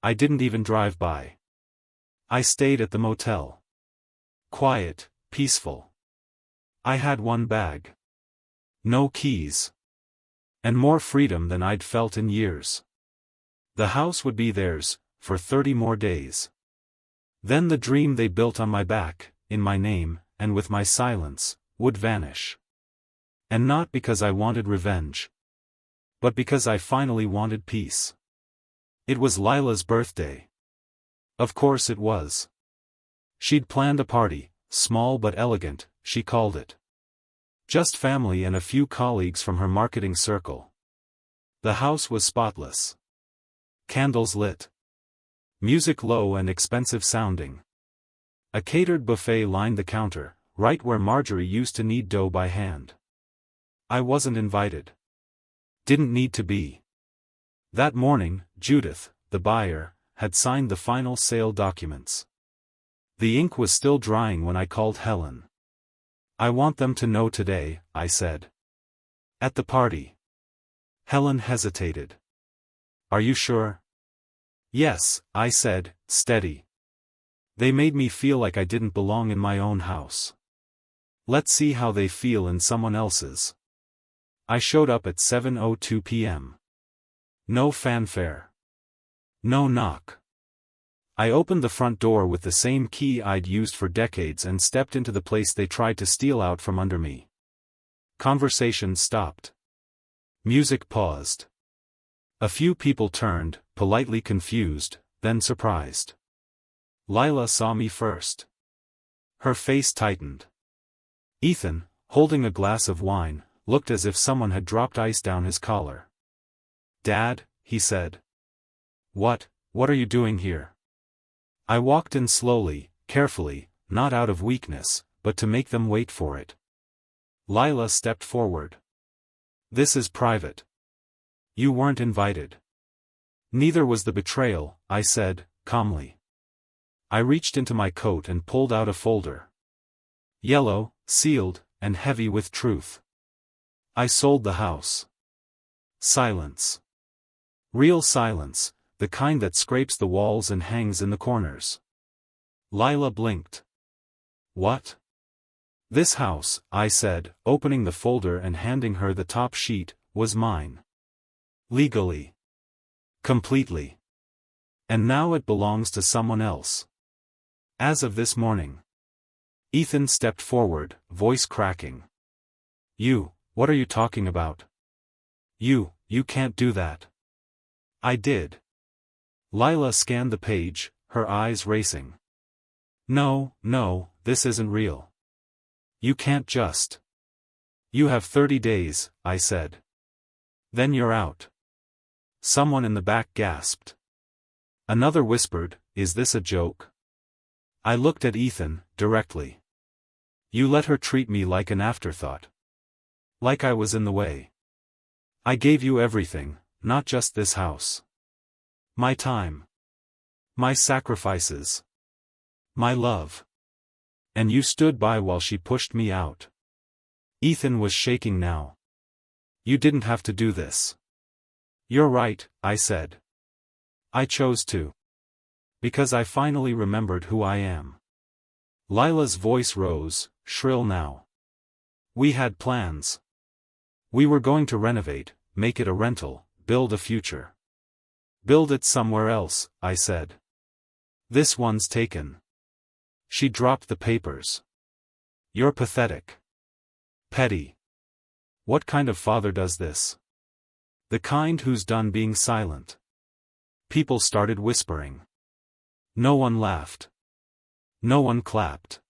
I didn't even drive by. I stayed at the motel. Quiet, peaceful. I had one bag. No keys. And more freedom than I'd felt in years. The house would be theirs, for 30 more days. Then the dream they built on my back, in my name, and with my silence, would vanish. And not because I wanted revenge. But because I finally wanted peace. It was Lila's birthday. Of course it was. She'd planned a party, small but elegant, she called it. Just family and a few colleagues from her marketing circle. The house was spotless. Candles lit. Music low and expensive sounding. A catered buffet lined the counter, right where Marjorie used to knead dough by hand. I wasn't invited. Didn't need to be. That morning, Judith, the buyer, had signed the final sale documents. The ink was still drying when I called Helen. "I want them to know today," I said. "At the party." Helen hesitated. "Are you sure?" "Yes," I said, steady. "They made me feel like I didn't belong in my own house. Let's see how they feel in someone else's." I showed up at 7:02 p.m. No fanfare. No knock. I opened the front door with the same key I'd used for decades and stepped into the place they tried to steal out from under me. Conversation stopped. Music paused. A few people turned, politely confused, then surprised. Lila saw me first. Her face tightened. Ethan, holding a glass of wine, looked as if someone had dropped ice down his collar. "Dad," he said. What are you doing here?" I walked in slowly, carefully, not out of weakness, but to make them wait for it. Lila stepped forward. "This is private. You weren't invited." "Neither was the betrayal," I said, calmly. I reached into my coat and pulled out a folder. Yellow, sealed, and heavy with truth. "I sold the house." Silence. Real silence, the kind that scrapes the walls and hangs in the corners. Lila blinked. What? This house, I said, opening the folder and handing her the top sheet, was mine. Legally. Completely. And now it belongs to someone else. As of this morning. Ethan stepped forward, voice cracking. What are you talking about? You can't do that. I did. Lila scanned the page, her eyes racing. No, this isn't real. You can't just. You have 30 days, I said. Then you're out. Someone in the back gasped. Another whispered, is this a joke? I looked at Ethan, directly. You let her treat me like an afterthought. Like I was in the way. I gave you everything, not just this house. My time. My sacrifices. My love. And you stood by while she pushed me out. Ethan was shaking now. You didn't have to do this. You're right, I said. I chose to. Because I finally remembered who I am. Lila's voice rose, shrill now. We had plans. We were going to renovate, make it a rental, build a future. Build it somewhere else, I said. This one's taken. She dropped the papers. You're pathetic. Petty. What kind of father does this? The kind who's done being silent. People started whispering. No one laughed. No one clapped.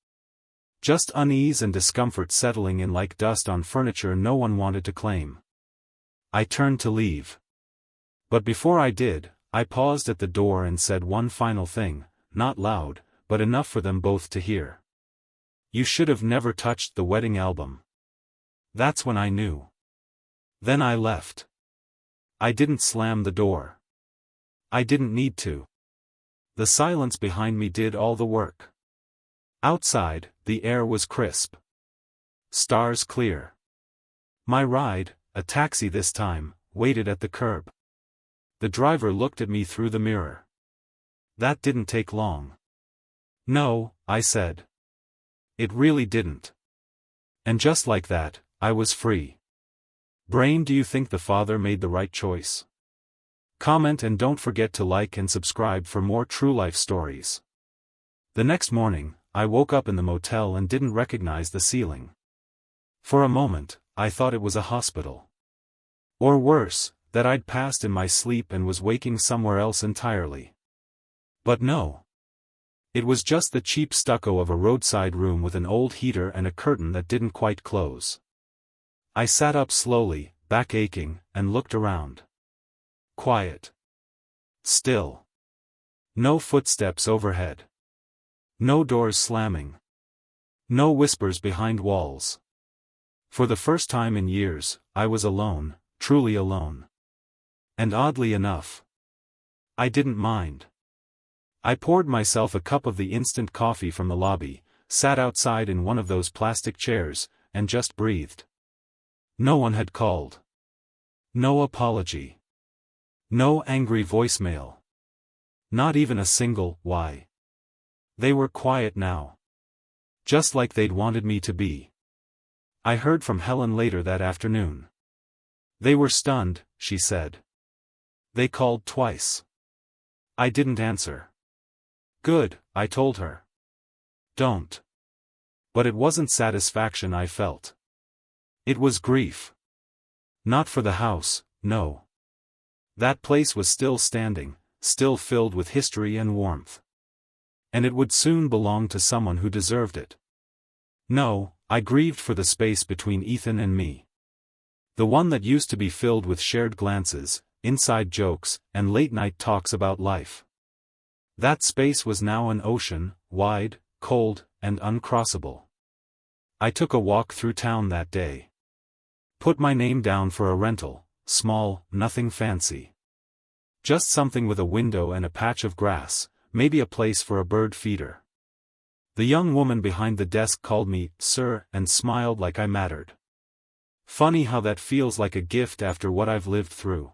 Just unease and discomfort settling in like dust on furniture no one wanted to claim. I turned to leave. But before I did, I paused at the door and said one final thing, not loud, but enough for them both to hear. You should have never touched the wedding album. That's when I knew. Then I left. I didn't slam the door. I didn't need to. The silence behind me did all the work. Outside, the air was crisp. Stars clear. My ride, a taxi this time, waited at the curb. The driver looked at me through the mirror. That didn't take long. No, I said. It really didn't. And just like that, I was free. Brain, do you think the father made the right choice? Comment and don't forget to like and subscribe for more true life stories. The next morning, I woke up in the motel and didn't recognize the ceiling. For a moment, I thought it was a hospital. Or worse, that I'd passed in my sleep and was waking somewhere else entirely. But no. It was just the cheap stucco of a roadside room with an old heater and a curtain that didn't quite close. I sat up slowly, back aching, and looked around. Quiet. Still. No footsteps overhead. No doors slamming. No whispers behind walls. For the first time in years, I was alone, truly alone. And oddly enough, I didn't mind. I poured myself a cup of the instant coffee from the lobby, sat outside in one of those plastic chairs, and just breathed. No one had called. No apology. No angry voicemail. Not even a single "why." They were quiet now. Just like they'd wanted me to be. I heard from Helen later that afternoon. They were stunned, she said. They called twice. I didn't answer. Good, I told her. Don't. But it wasn't satisfaction I felt. It was grief. Not for the house, no. That place was still standing, still filled with history and warmth. And it would soon belong to someone who deserved it. No, I grieved for the space between Ethan and me. The one that used to be filled with shared glances, inside jokes, and late-night talks about life. That space was now an ocean, wide, cold, and uncrossable. I took a walk through town that day. Put my name down for a rental, small, nothing fancy. Just something with a window and a patch of grass, maybe a place for a bird feeder. The young woman behind the desk called me, "Sir," and smiled like I mattered. Funny how that feels like a gift after what I've lived through.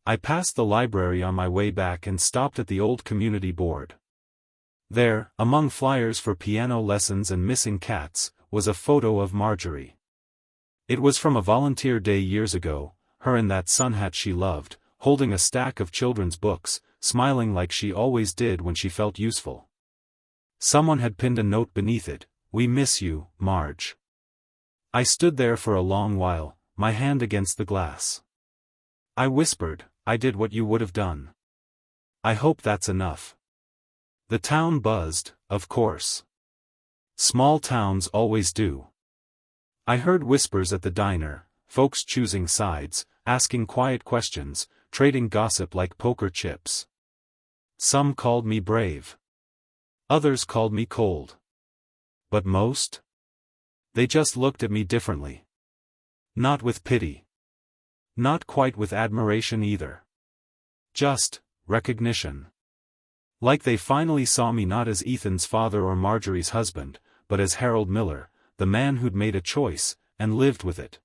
I passed the library on my way back and stopped at the old community board. There, among flyers for piano lessons and missing cats, was a photo of Marjorie. It was from a volunteer day years ago, her in that sun hat she loved, holding a stack of children's books, smiling like she always did when she felt useful. Someone had pinned a note beneath it, "We miss you, Marge." I stood there for a long while, my hand against the glass. I whispered, "I did what you would have done. I hope that's enough." The town buzzed, of course. Small towns always do. I heard whispers at the diner, folks choosing sides, asking quiet questions, trading gossip like poker chips. Some called me brave. Others called me cold. But most? They just looked at me differently. Not with pity. Not quite with admiration either. Just recognition. Like they finally saw me not as Ethan's father or Marjorie's husband, but as Harold Miller, the man who'd made a choice, and lived with it.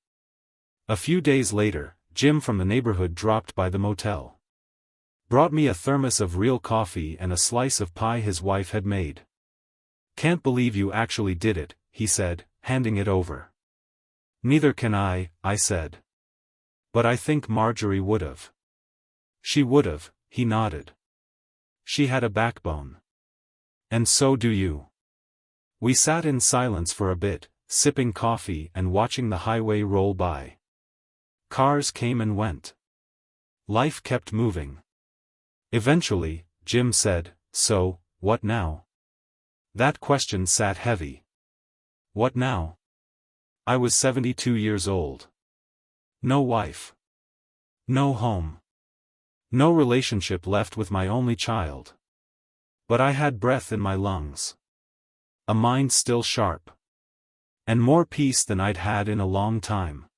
A few days later, Jim from the neighborhood dropped by the motel. Brought me a thermos of real coffee and a slice of pie his wife had made. "Can't believe you actually did it," he said, handing it over. "Neither can I," I said. "But I think Marjorie would've." "She would've," he nodded. "She had a backbone. And so do you." We sat in silence for a bit, sipping coffee and watching the highway roll by. Cars came and went. Life kept moving. Eventually, Jim said, "So, what now?" That question sat heavy. What now? I was 72 years old. No wife. No home. No relationship left with my only child. But I had breath in my lungs. A mind still sharp. And more peace than I'd had in a long time.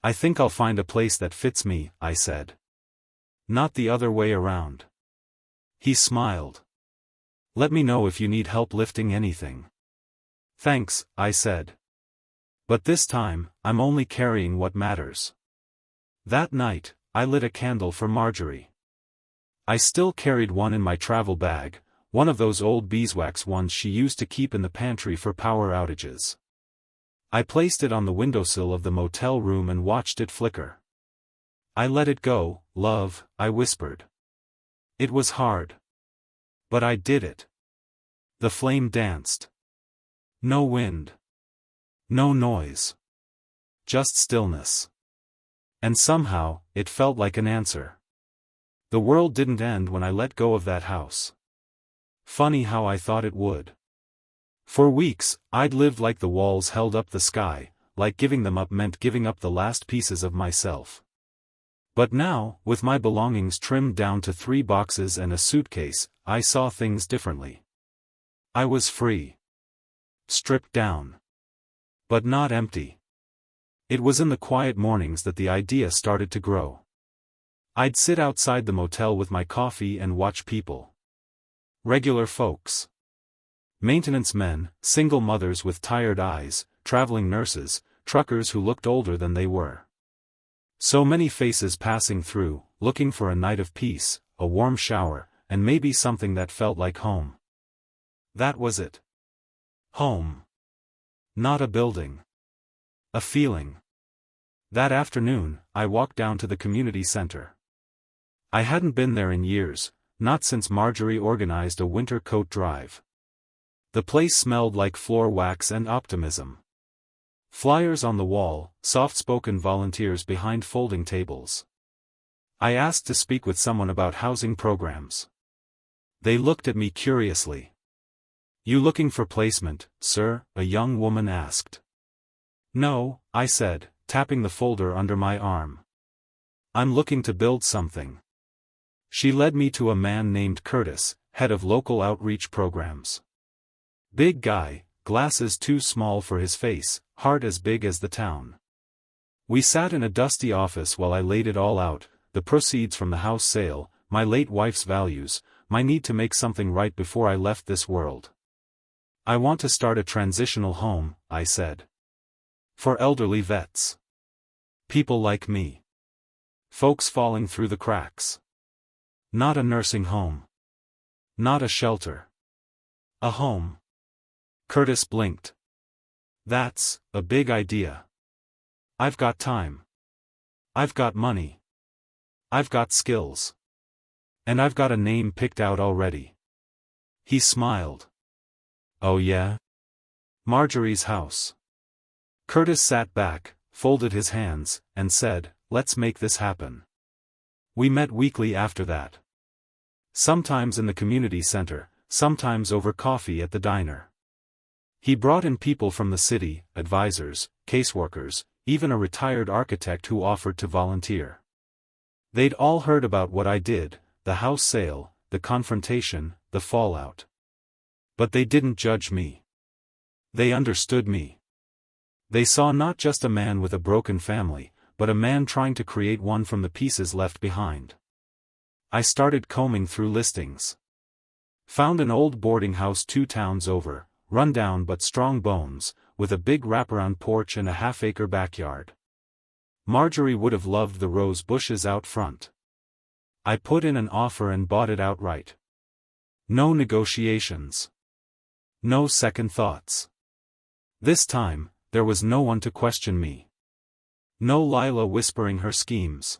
"I think I'll find a place that fits me," I said. "Not the other way around." He smiled. "Let me know if you need help lifting anything." "Thanks," I said. "But this time, I'm only carrying what matters." That night, I lit a candle for Marjorie. I still carried one in my travel bag, one of those old beeswax ones she used to keep in the pantry for power outages. I placed it on the windowsill of the motel room and watched it flicker. "I let it go, love," I whispered. It was hard. But I did it. The flame danced. No wind. No noise. Just stillness. And somehow, it felt like an answer. The world didn't end when I let go of that house. Funny how I thought it would. For weeks, I'd lived like the walls held up the sky, like giving them up meant giving up the last pieces of myself. But now, with my belongings trimmed down to 3 boxes and a suitcase, I saw things differently. I was free. Stripped down. But not empty. It was in the quiet mornings that the idea started to grow. I'd sit outside the motel with my coffee and watch people. Regular folks. Maintenance men, single mothers with tired eyes, traveling nurses, truckers who looked older than they were. So many faces passing through, looking for a night of peace, a warm shower, and maybe something that felt like home. That was it. Home. Not a building. A feeling. That afternoon, I walked down to the community center. I hadn't been there in years, not since Marjorie organized a winter coat drive. The place smelled like floor wax and optimism. Flyers on the wall, soft-spoken volunteers behind folding tables. I asked to speak with someone about housing programs. They looked at me curiously. "You looking for placement, sir?" a young woman asked. "No," I said, tapping the folder under my arm. "I'm looking to build something." She led me to a man named Curtis, head of local outreach programs. Big guy, glasses too small for his face, heart as big as the town. We sat in a dusty office while I laid it all out, the proceeds from the house sale, my late wife's values, my need to make something right before I left this world. "I want to start a transitional home," I said. "For elderly vets. People like me. Folks falling through the cracks. Not a nursing home. Not a shelter. A home. Curtis blinked. That's a big idea. I've got time. I've got money. I've got skills. And I've got a name picked out already. He smiled. Oh yeah? Marjorie's house. Curtis sat back, folded his hands, and said, let's make this happen. We met weekly after that. Sometimes in the community center, sometimes over coffee at the diner. He brought in people from the city, advisors, caseworkers, even a retired architect who offered to volunteer. They'd all heard about what I did, the house sale, the confrontation, the fallout. But they didn't judge me. They understood me. They saw not just a man with a broken family, but a man trying to create one from the pieces left behind. I started combing through listings. Found an old boarding house 2 towns over, run down but strong bones, with a big wraparound porch and a half-acre backyard. Marjorie would have loved the rose bushes out front. I put in an offer and bought it outright. No negotiations. No second thoughts. This time, there was no one to question me. No Lila whispering her schemes.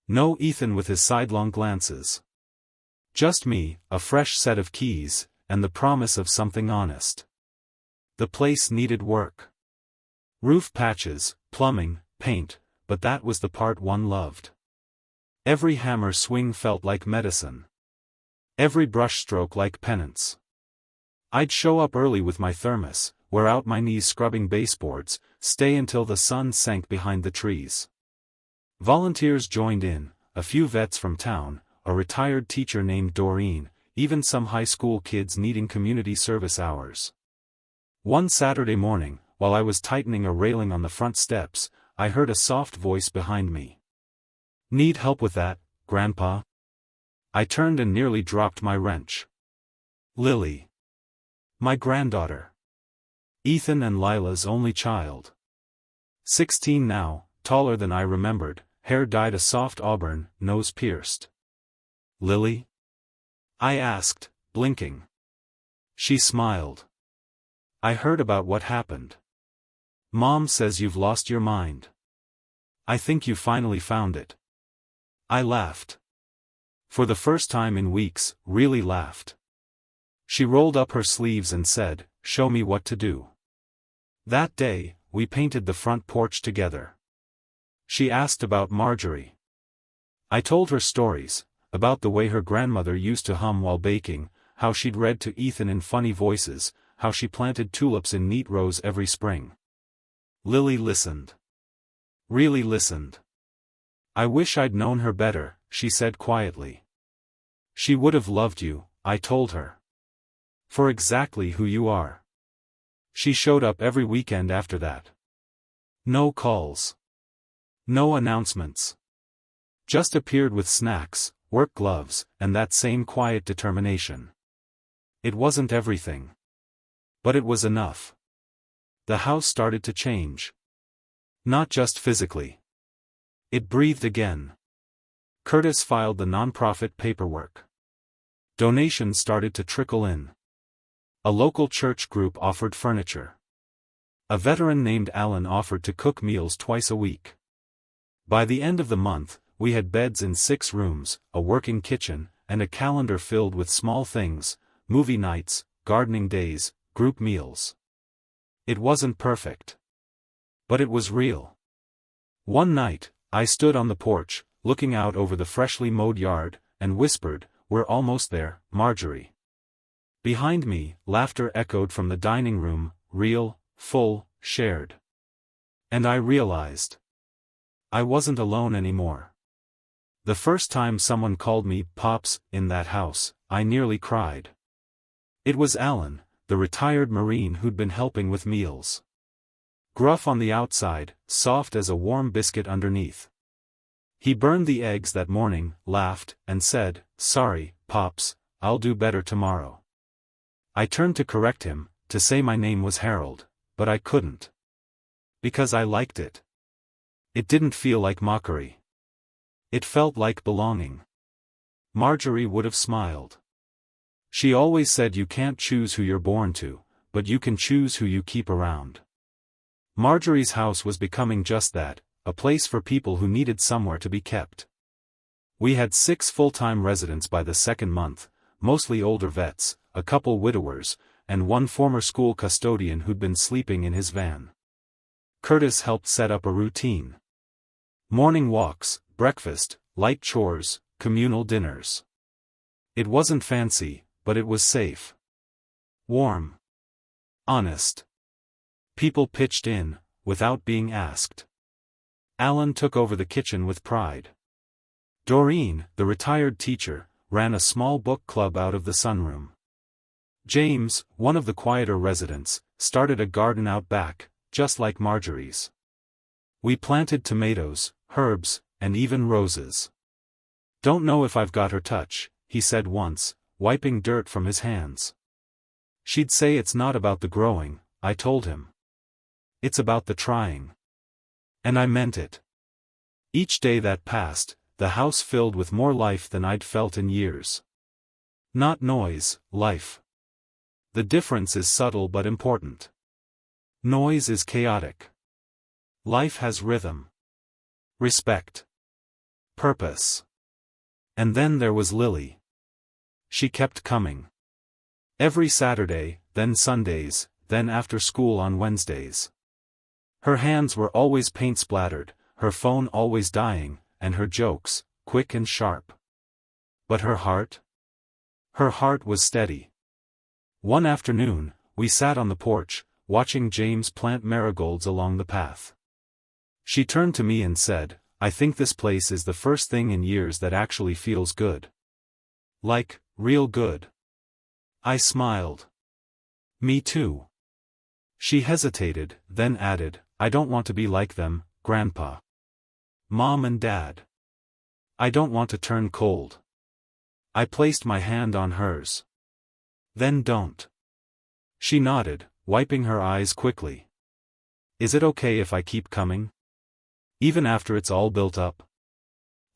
No Ethan with his sidelong glances. Just me, a fresh set of keys, and the promise of something honest. The place needed work. Roof patches, plumbing, paint, but that was the part one loved. Every hammer swing felt like medicine. Every brushstroke like penance. I'd show up early with my thermos, wear out my knees scrubbing baseboards, stay until the sun sank behind the trees. Volunteers joined in, a few vets from town, a retired teacher named Doreen, even some high school kids needing community service hours. One Saturday morning, while I was tightening a railing on the front steps, I heard a soft voice behind me. Need help with that, Grandpa? I turned and nearly dropped my wrench. Lily. My granddaughter. Ethan and Lila's only child. 16 now, taller than I remembered, hair dyed a soft auburn, nose pierced. Lily? I asked, blinking. She smiled. I heard about what happened. Mom says you've lost your mind. I think you finally found it. I laughed. For the first time in weeks, really laughed. She rolled up her sleeves and said, show me what to do. That day, we painted the front porch together. She asked about Marjorie. I told her stories, about the way her grandmother used to hum while baking, how she'd read to Ethan in funny voices, how she planted tulips in neat rows every spring. Lily listened. Really listened. I wish I'd known her better, she said quietly. She would have loved you, I told her. For exactly who you are. She showed up every weekend after that. No calls. No announcements. Just appeared with snacks, work gloves, and that same quiet determination. It wasn't everything. But it was enough. The house started to change. Not just physically. It breathed again. Curtis filed the nonprofit paperwork. Donations started to trickle in. A local church group offered furniture. A veteran named Alan offered to cook meals twice a week. By the end of the month, we had beds in 6 rooms, a working kitchen, and a calendar filled with small things, movie nights, gardening days, group meals. It wasn't perfect. But it was real. One night, I stood on the porch, looking out over the freshly mowed yard, and whispered, we're almost there, Marjorie. Behind me, laughter echoed from the dining room, real, full, shared. And I realized. I wasn't alone anymore. The first time someone called me Pops in that house, I nearly cried. It was Alan, the retired Marine who'd been helping with meals. Gruff on the outside, soft as a warm biscuit underneath. He burned the eggs that morning, laughed, and said, sorry, Pops, I'll do better tomorrow. I turned to correct him, to say my name was Harold, but I couldn't. Because I liked it. It didn't feel like mockery. It felt like belonging. Marjorie would have smiled. She always said you can't choose who you're born to, but you can choose who you keep around. Marjorie's house was becoming just that, a place for people who needed somewhere to be kept. We had 6 full-time residents by the second month, mostly older vets, a couple widowers, and one former school custodian who'd been sleeping in his van. Curtis helped set up a routine. Morning walks, breakfast, light chores, communal dinners. It wasn't fancy, but it was safe. Warm. Honest. People pitched in, without being asked. Alan took over the kitchen with pride. Doreen, the retired teacher, ran a small book club out of the sunroom. James, one of the quieter residents, started a garden out back, just like Marjorie's. We planted tomatoes, herbs, and even roses. "Don't know if I've got her touch," he said once, wiping dirt from his hands. "She'd say it's not about the growing," I told him. "It's about the trying." And I meant it. Each day that passed, the house filled with more life than I'd felt in years. Not noise, life. The difference is subtle but important. Noise is chaotic. Life has rhythm. Respect. Purpose. And then there was Lily. She kept coming. Every Saturday, then Sundays, then after school on Wednesdays. Her hands were always paint-splattered, her phone always dying, and her jokes, quick and sharp. But her heart? Her heart was steady. One afternoon, we sat on the porch, watching James plant marigolds along the path. She turned to me and said, "I think this place is the first thing in years that actually feels good. Like, real good." I smiled. "Me too." She hesitated, then added, "I don't want to be like them, Grandpa. Mom and Dad. I don't want to turn cold." I placed my hand on hers. "Then don't." She nodded, wiping her eyes quickly. "Is it okay if I keep coming? Even after it's all built up?"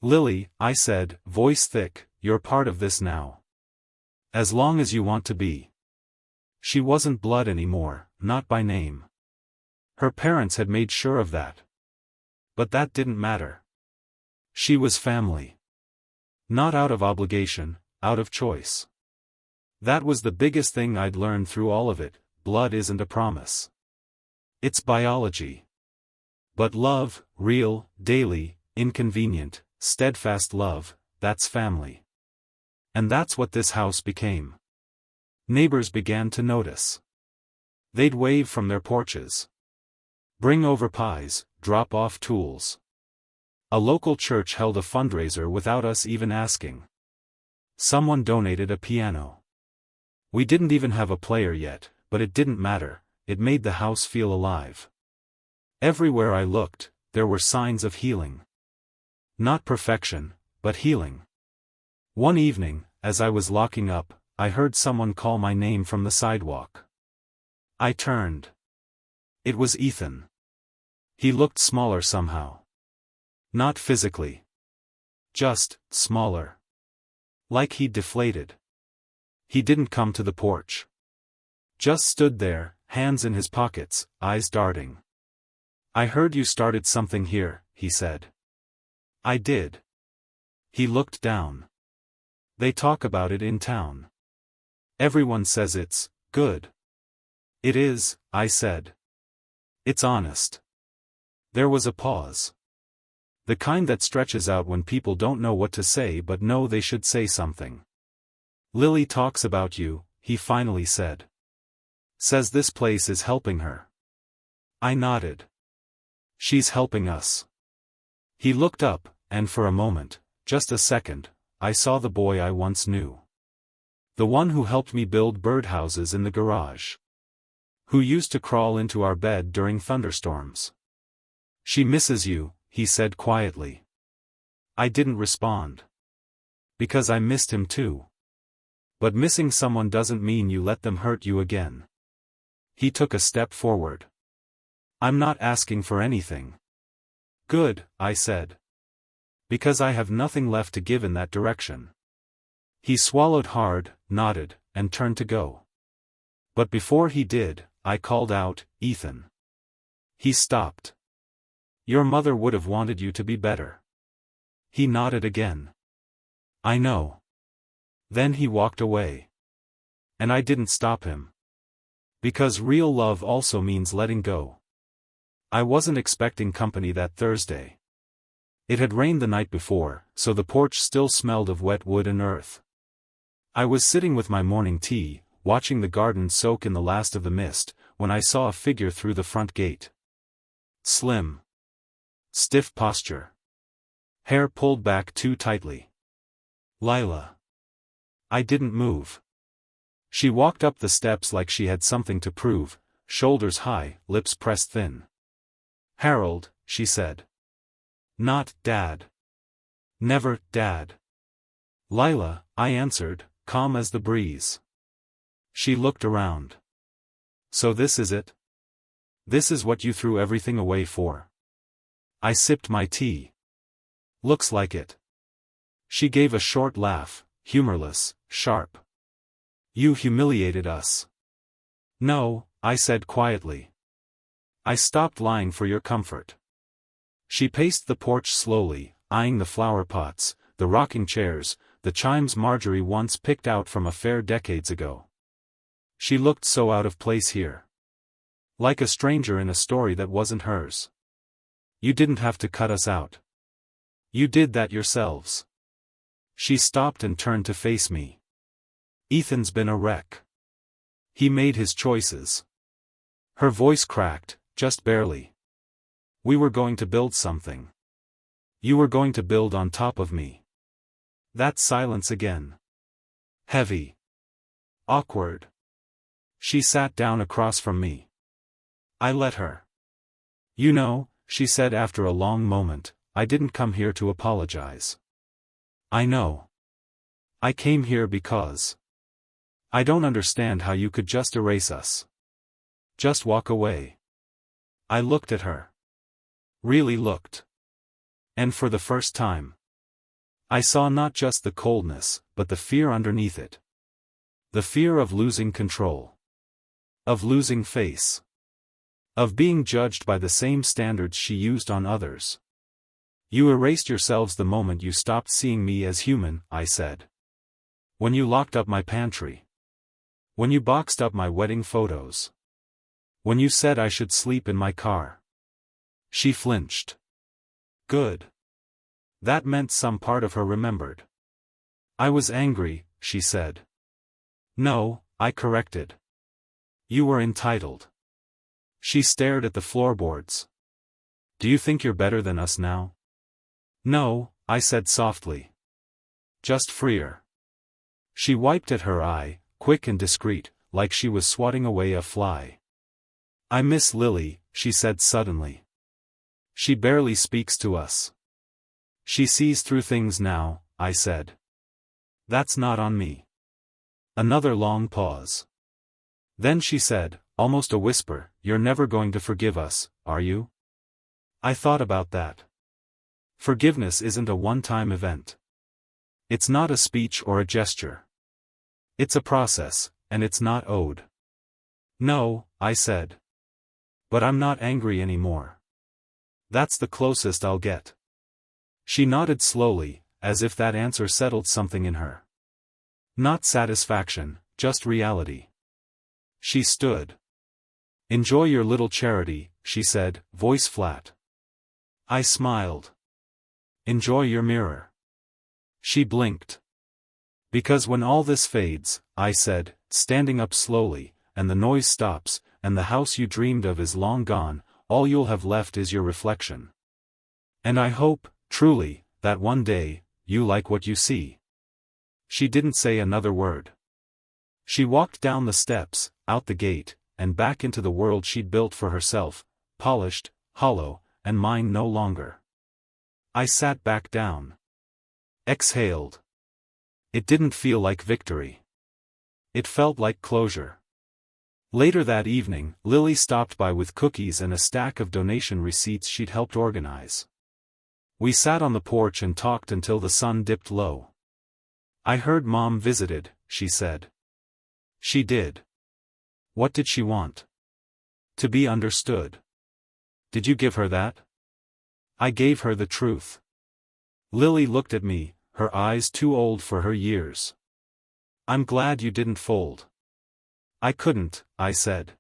"Lily," I said, voice thick, "you're part of this now. As long as you want to be." She wasn't blood anymore, not by name. Her parents had made sure of that. But that didn't matter. She was family. Not out of obligation, out of choice. That was the biggest thing I'd learned through all of it: blood isn't a promise. It's biology. But love, real, daily, inconvenient, steadfast love, that's family. And that's what this house became. Neighbors began to notice. They'd wave from their porches. Bring over pies, drop off tools. A local church held a fundraiser without us even asking. Someone donated a piano. We didn't even have a player yet, but it didn't matter, it made the house feel alive. Everywhere I looked, there were signs of healing. Not perfection, but healing. One evening, as I was locking up, I heard someone call my name from the sidewalk. I turned. It was Ethan. He looked smaller somehow. Not physically. Just, smaller. Like he'd deflated. He didn't come to the porch. Just stood there, hands in his pockets, eyes darting. "I heard you started something here," he said. "I did." He looked down. "They talk about it in town. Everyone says it's good." "It is," I said. "It's honest." There was a pause. The kind that stretches out when people don't know what to say but know they should say something. "Lily talks about you," he finally said. "Says this place is helping her." I nodded. "She's helping us." He looked up, and for a moment, just a second, I saw the boy I once knew. The one who helped me build birdhouses in the garage. Who used to crawl into our bed during thunderstorms. "She misses you," he said quietly. I didn't respond. Because I missed him too. But missing someone doesn't mean you let them hurt you again. He took a step forward. "I'm not asking for anything." "Good," I said. Because I have nothing left to give in that direction. He swallowed hard, nodded, and turned to go. But before he did, I called out, "Ethan." He stopped. "Your mother would have wanted you to be better." He nodded again. "I know." Then he walked away. And I didn't stop him. Because real love also means letting go. I wasn't expecting company that Thursday. It had rained the night before, so the porch still smelled of wet wood and earth. I was sitting with my morning tea, watching the garden soak in the last of the mist, when I saw a figure through the front gate. Slim. Stiff posture. Hair pulled back too tightly. Lila. I didn't move. She walked up the steps like she had something to prove, shoulders high, lips pressed thin. "Harold," she said. "Not Dad." "Never, Dad." "Lila," I answered, calm as the breeze. She looked around. "So this is it? This is what you threw everything away for?" I sipped my tea. "Looks like it." She gave a short laugh, humorless, sharp. "You humiliated us." "No," I said quietly. "I stopped lying for your comfort." She paced the porch slowly, eyeing the flower pots, the rocking chairs, the chimes Marjorie once picked out from a fair decades ago. She looked so out of place here. Like a stranger in a story that wasn't hers. "You didn't have to cut us out. You did that yourselves." She stopped and turned to face me. "Ethan's been a wreck. He made his choices." Her voice cracked, just barely. "We were going to build something. You were going to build on top of me." That silence again. Heavy. Awkward. She sat down across from me. I let her. "You know," she said after a long moment, "I didn't come here to apologize." "I know. I came here because I don't understand how you could just erase us. Just walk away." I looked at her. Really looked. And for the first time, I saw not just the coldness, but the fear underneath it. The fear of losing control. Of losing face. Of being judged by the same standards she used on others. "You erased yourselves the moment you stopped seeing me as human," I said. "When you locked up my pantry. When you boxed up my wedding photos. When you said I should sleep in my car." She flinched. Good. That meant some part of her remembered. "I was angry," she said. "No," I corrected. "You were entitled." She stared at the floorboards. "Do you think you're better than us now?" "No," I said softly. "Just freer." She wiped at her eye, quick and discreet, like she was swatting away a fly. "I miss Lily," she said suddenly. "She barely speaks to us." "She sees through things now," I said. "That's not on me." Another long pause. Then she said, almost a whisper, "You're never going to forgive us, are you?" I thought about that. Forgiveness isn't a one-time event. It's not a speech or a gesture. It's a process, and it's not owed. "No," I said. "But I'm not angry anymore. That's the closest I'll get." She nodded slowly, as if that answer settled something in her. Not satisfaction, just reality. She stood. "Enjoy your little charity," she said, voice flat. I smiled. "Enjoy your mirror." She blinked. "Because when all this fades," I said, standing up slowly, "and the noise stops, and the house you dreamed of is long gone, all you'll have left is your reflection. And I hope, truly, that one day, you like what you see." She didn't say another word. She walked down the steps, out the gate, and back into the world she'd built for herself, polished, hollow, and mine no longer. I sat back down. Exhaled. It didn't feel like victory. It felt like closure. Later that evening, Lily stopped by with cookies and a stack of donation receipts she'd helped organize. We sat on the porch and talked until the sun dipped low. "I heard Mom visited," she said. She did. What did she want? To be understood. Did you give her that? I gave her the truth. Lily looked at me, her eyes too old for her years. I'm glad you didn't fold. I couldn't, I said.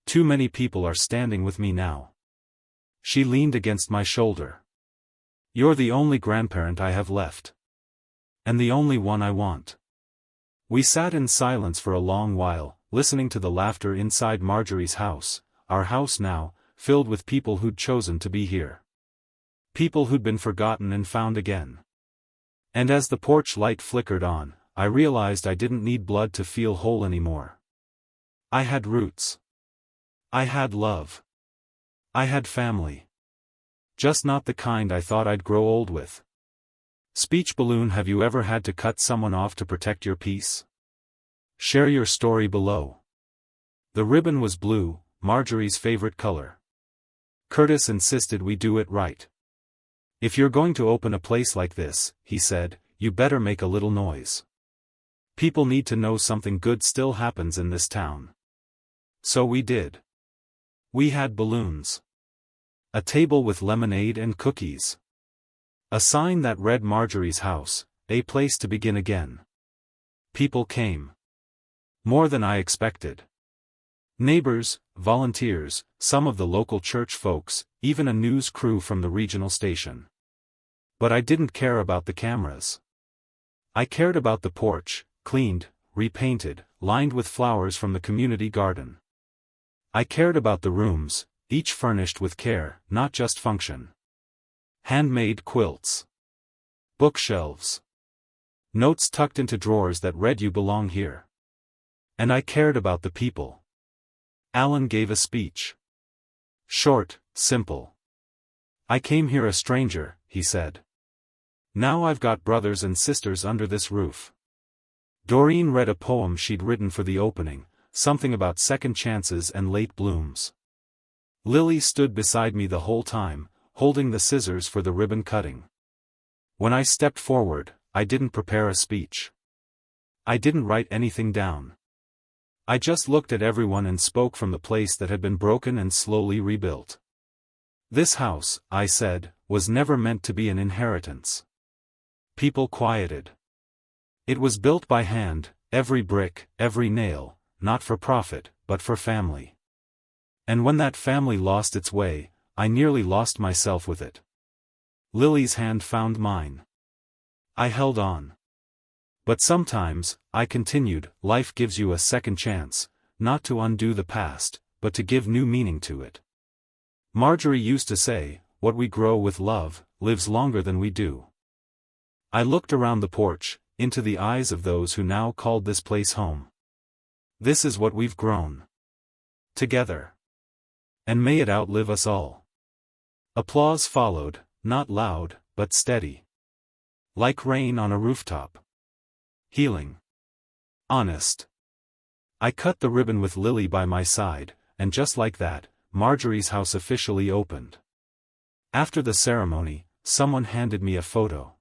Too many people are standing with me now. She leaned against my shoulder. You're the only grandparent I have left. And the only one I want. We sat in silence for a long while, listening to the laughter inside Marjorie's house, our house now, filled with people who'd chosen to be here. People who'd been forgotten and found again. And as the porch light flickered on, I realized I didn't need blood to feel whole anymore. I had roots. I had love. I had family. Just not the kind I thought I'd grow old with. Speech balloon. Have you ever had to cut someone off to protect your peace? Share your story below. The ribbon was blue, Marjorie's favorite color. Curtis insisted we do it right. If you're going to open a place like this, he said, you better make a little noise. People need to know something good still happens in this town. So we did. We had balloons. A table with lemonade and cookies. A sign that read Marjorie's house, a place to begin again. People came. More than I expected. Neighbors, volunteers, some of the local church folks, even a news crew from the regional station. But I didn't care about the cameras. I cared about the porch, cleaned, repainted, lined with flowers from the community garden. I cared about the rooms, each furnished with care, not just function. Handmade quilts. Bookshelves. Notes tucked into drawers that read "You belong here." And I cared about the people. Alan gave a speech. Short, simple. I came here a stranger, he said. Now I've got brothers and sisters under this roof. Doreen read a poem she'd written for the opening, something about second chances and late blooms. Lily stood beside me the whole time, holding the scissors for the ribbon cutting. When I stepped forward, I didn't prepare a speech. I didn't write anything down. I just looked at everyone and spoke from the place that had been broken and slowly rebuilt. This house, I said, was never meant to be an inheritance. People quieted. It was built by hand, every brick, every nail, not for profit, but for family. And when that family lost its way, I nearly lost myself with it. Lily's hand found mine. I held on. But sometimes, I continued, life gives you a second chance, not to undo the past, but to give new meaning to it. Marjorie used to say, what we grow with love, lives longer than we do. I looked around the porch, into the eyes of those who now called this place home. This is what we've grown. Together. And may it outlive us all. Applause followed, not loud, but steady. Like rain on a rooftop. Healing. Honest. I cut the ribbon with Lily by my side, and just like that, Marjorie's house officially opened. After the ceremony, someone handed me a photo.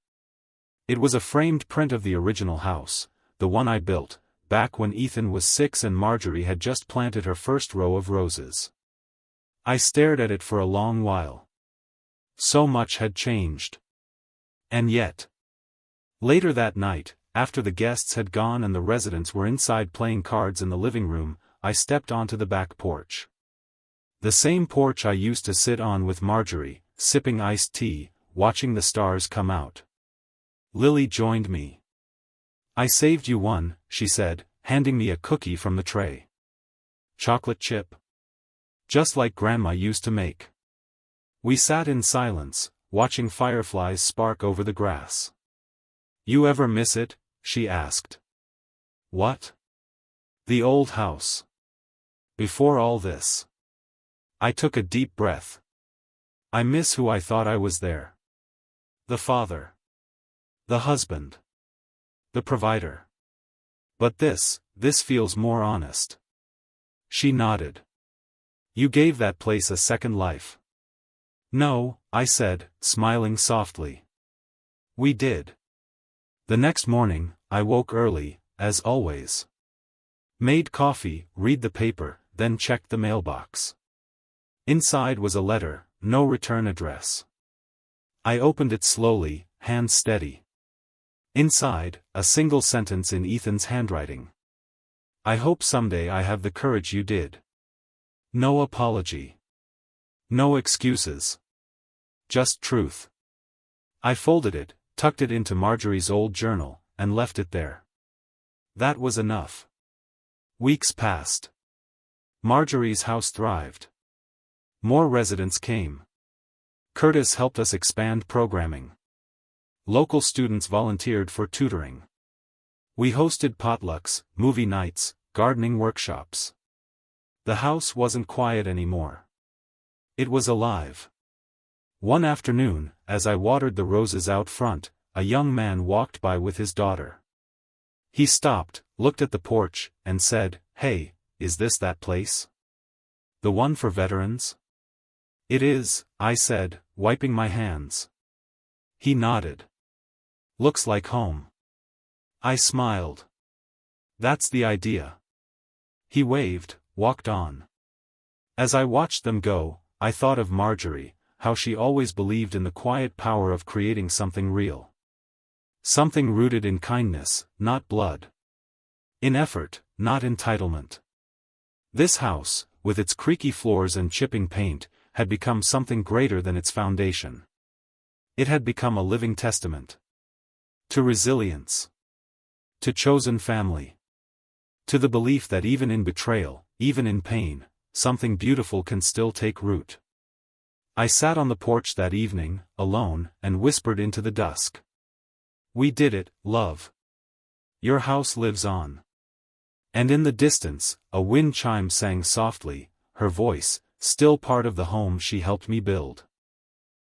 It was a framed print of the original house, the one I built, back when Ethan was 6 and Marjorie had just planted her first row of roses. I stared at it for a long while. So much had changed. And yet. Later that night, after the guests had gone and the residents were inside playing cards in the living room, I stepped onto the back porch. The same porch I used to sit on with Marjorie, sipping iced tea, watching the stars come out. Lily joined me. I saved you one, she said, handing me a cookie from the tray. Chocolate chip. Just like Grandma used to make. We sat in silence, watching fireflies spark over the grass. You ever miss it? She asked. What? The old house. Before all this. I took a deep breath. I miss who I thought I was there. The father. The husband. The provider. But this feels more honest. She nodded. You gave that place a second life. No, I said, smiling softly. We did. The next morning, I woke early, as always. Made coffee, read the paper, then checked the mailbox. Inside was a letter, no return address. I opened it slowly, hands steady. Inside, a single sentence in Ethan's handwriting. I hope someday I have the courage you did. No apology. No excuses. Just truth. I folded it, tucked it into Marjorie's old journal, and left it there. That was enough. Weeks passed. Marjorie's house thrived. More residents came. Curtis helped us expand programming. Local students volunteered for tutoring. We hosted potlucks, movie nights, gardening workshops. The house wasn't quiet anymore. It was alive. One afternoon, as I watered the roses out front, a young man walked by with his daughter. He stopped, looked at the porch, and said, "Hey, is this that place? The one for veterans?" "It is," I said, wiping my hands. He nodded. "Looks like home." I smiled. "That's the idea." He waved, walked on. As I watched them go, I thought of Marjorie, how she always believed in the quiet power of creating something real. Something rooted in kindness, not blood. In effort, not entitlement. This house, with its creaky floors and chipping paint, had become something greater than its foundation. It had become a living testament. To resilience. To chosen family. To the belief that even in betrayal, even in pain, something beautiful can still take root. I sat on the porch that evening, alone, and whispered into the dusk. "We did it, love. Your house lives on." And in the distance, a wind chime sang softly, her voice, still part of the home she helped me build.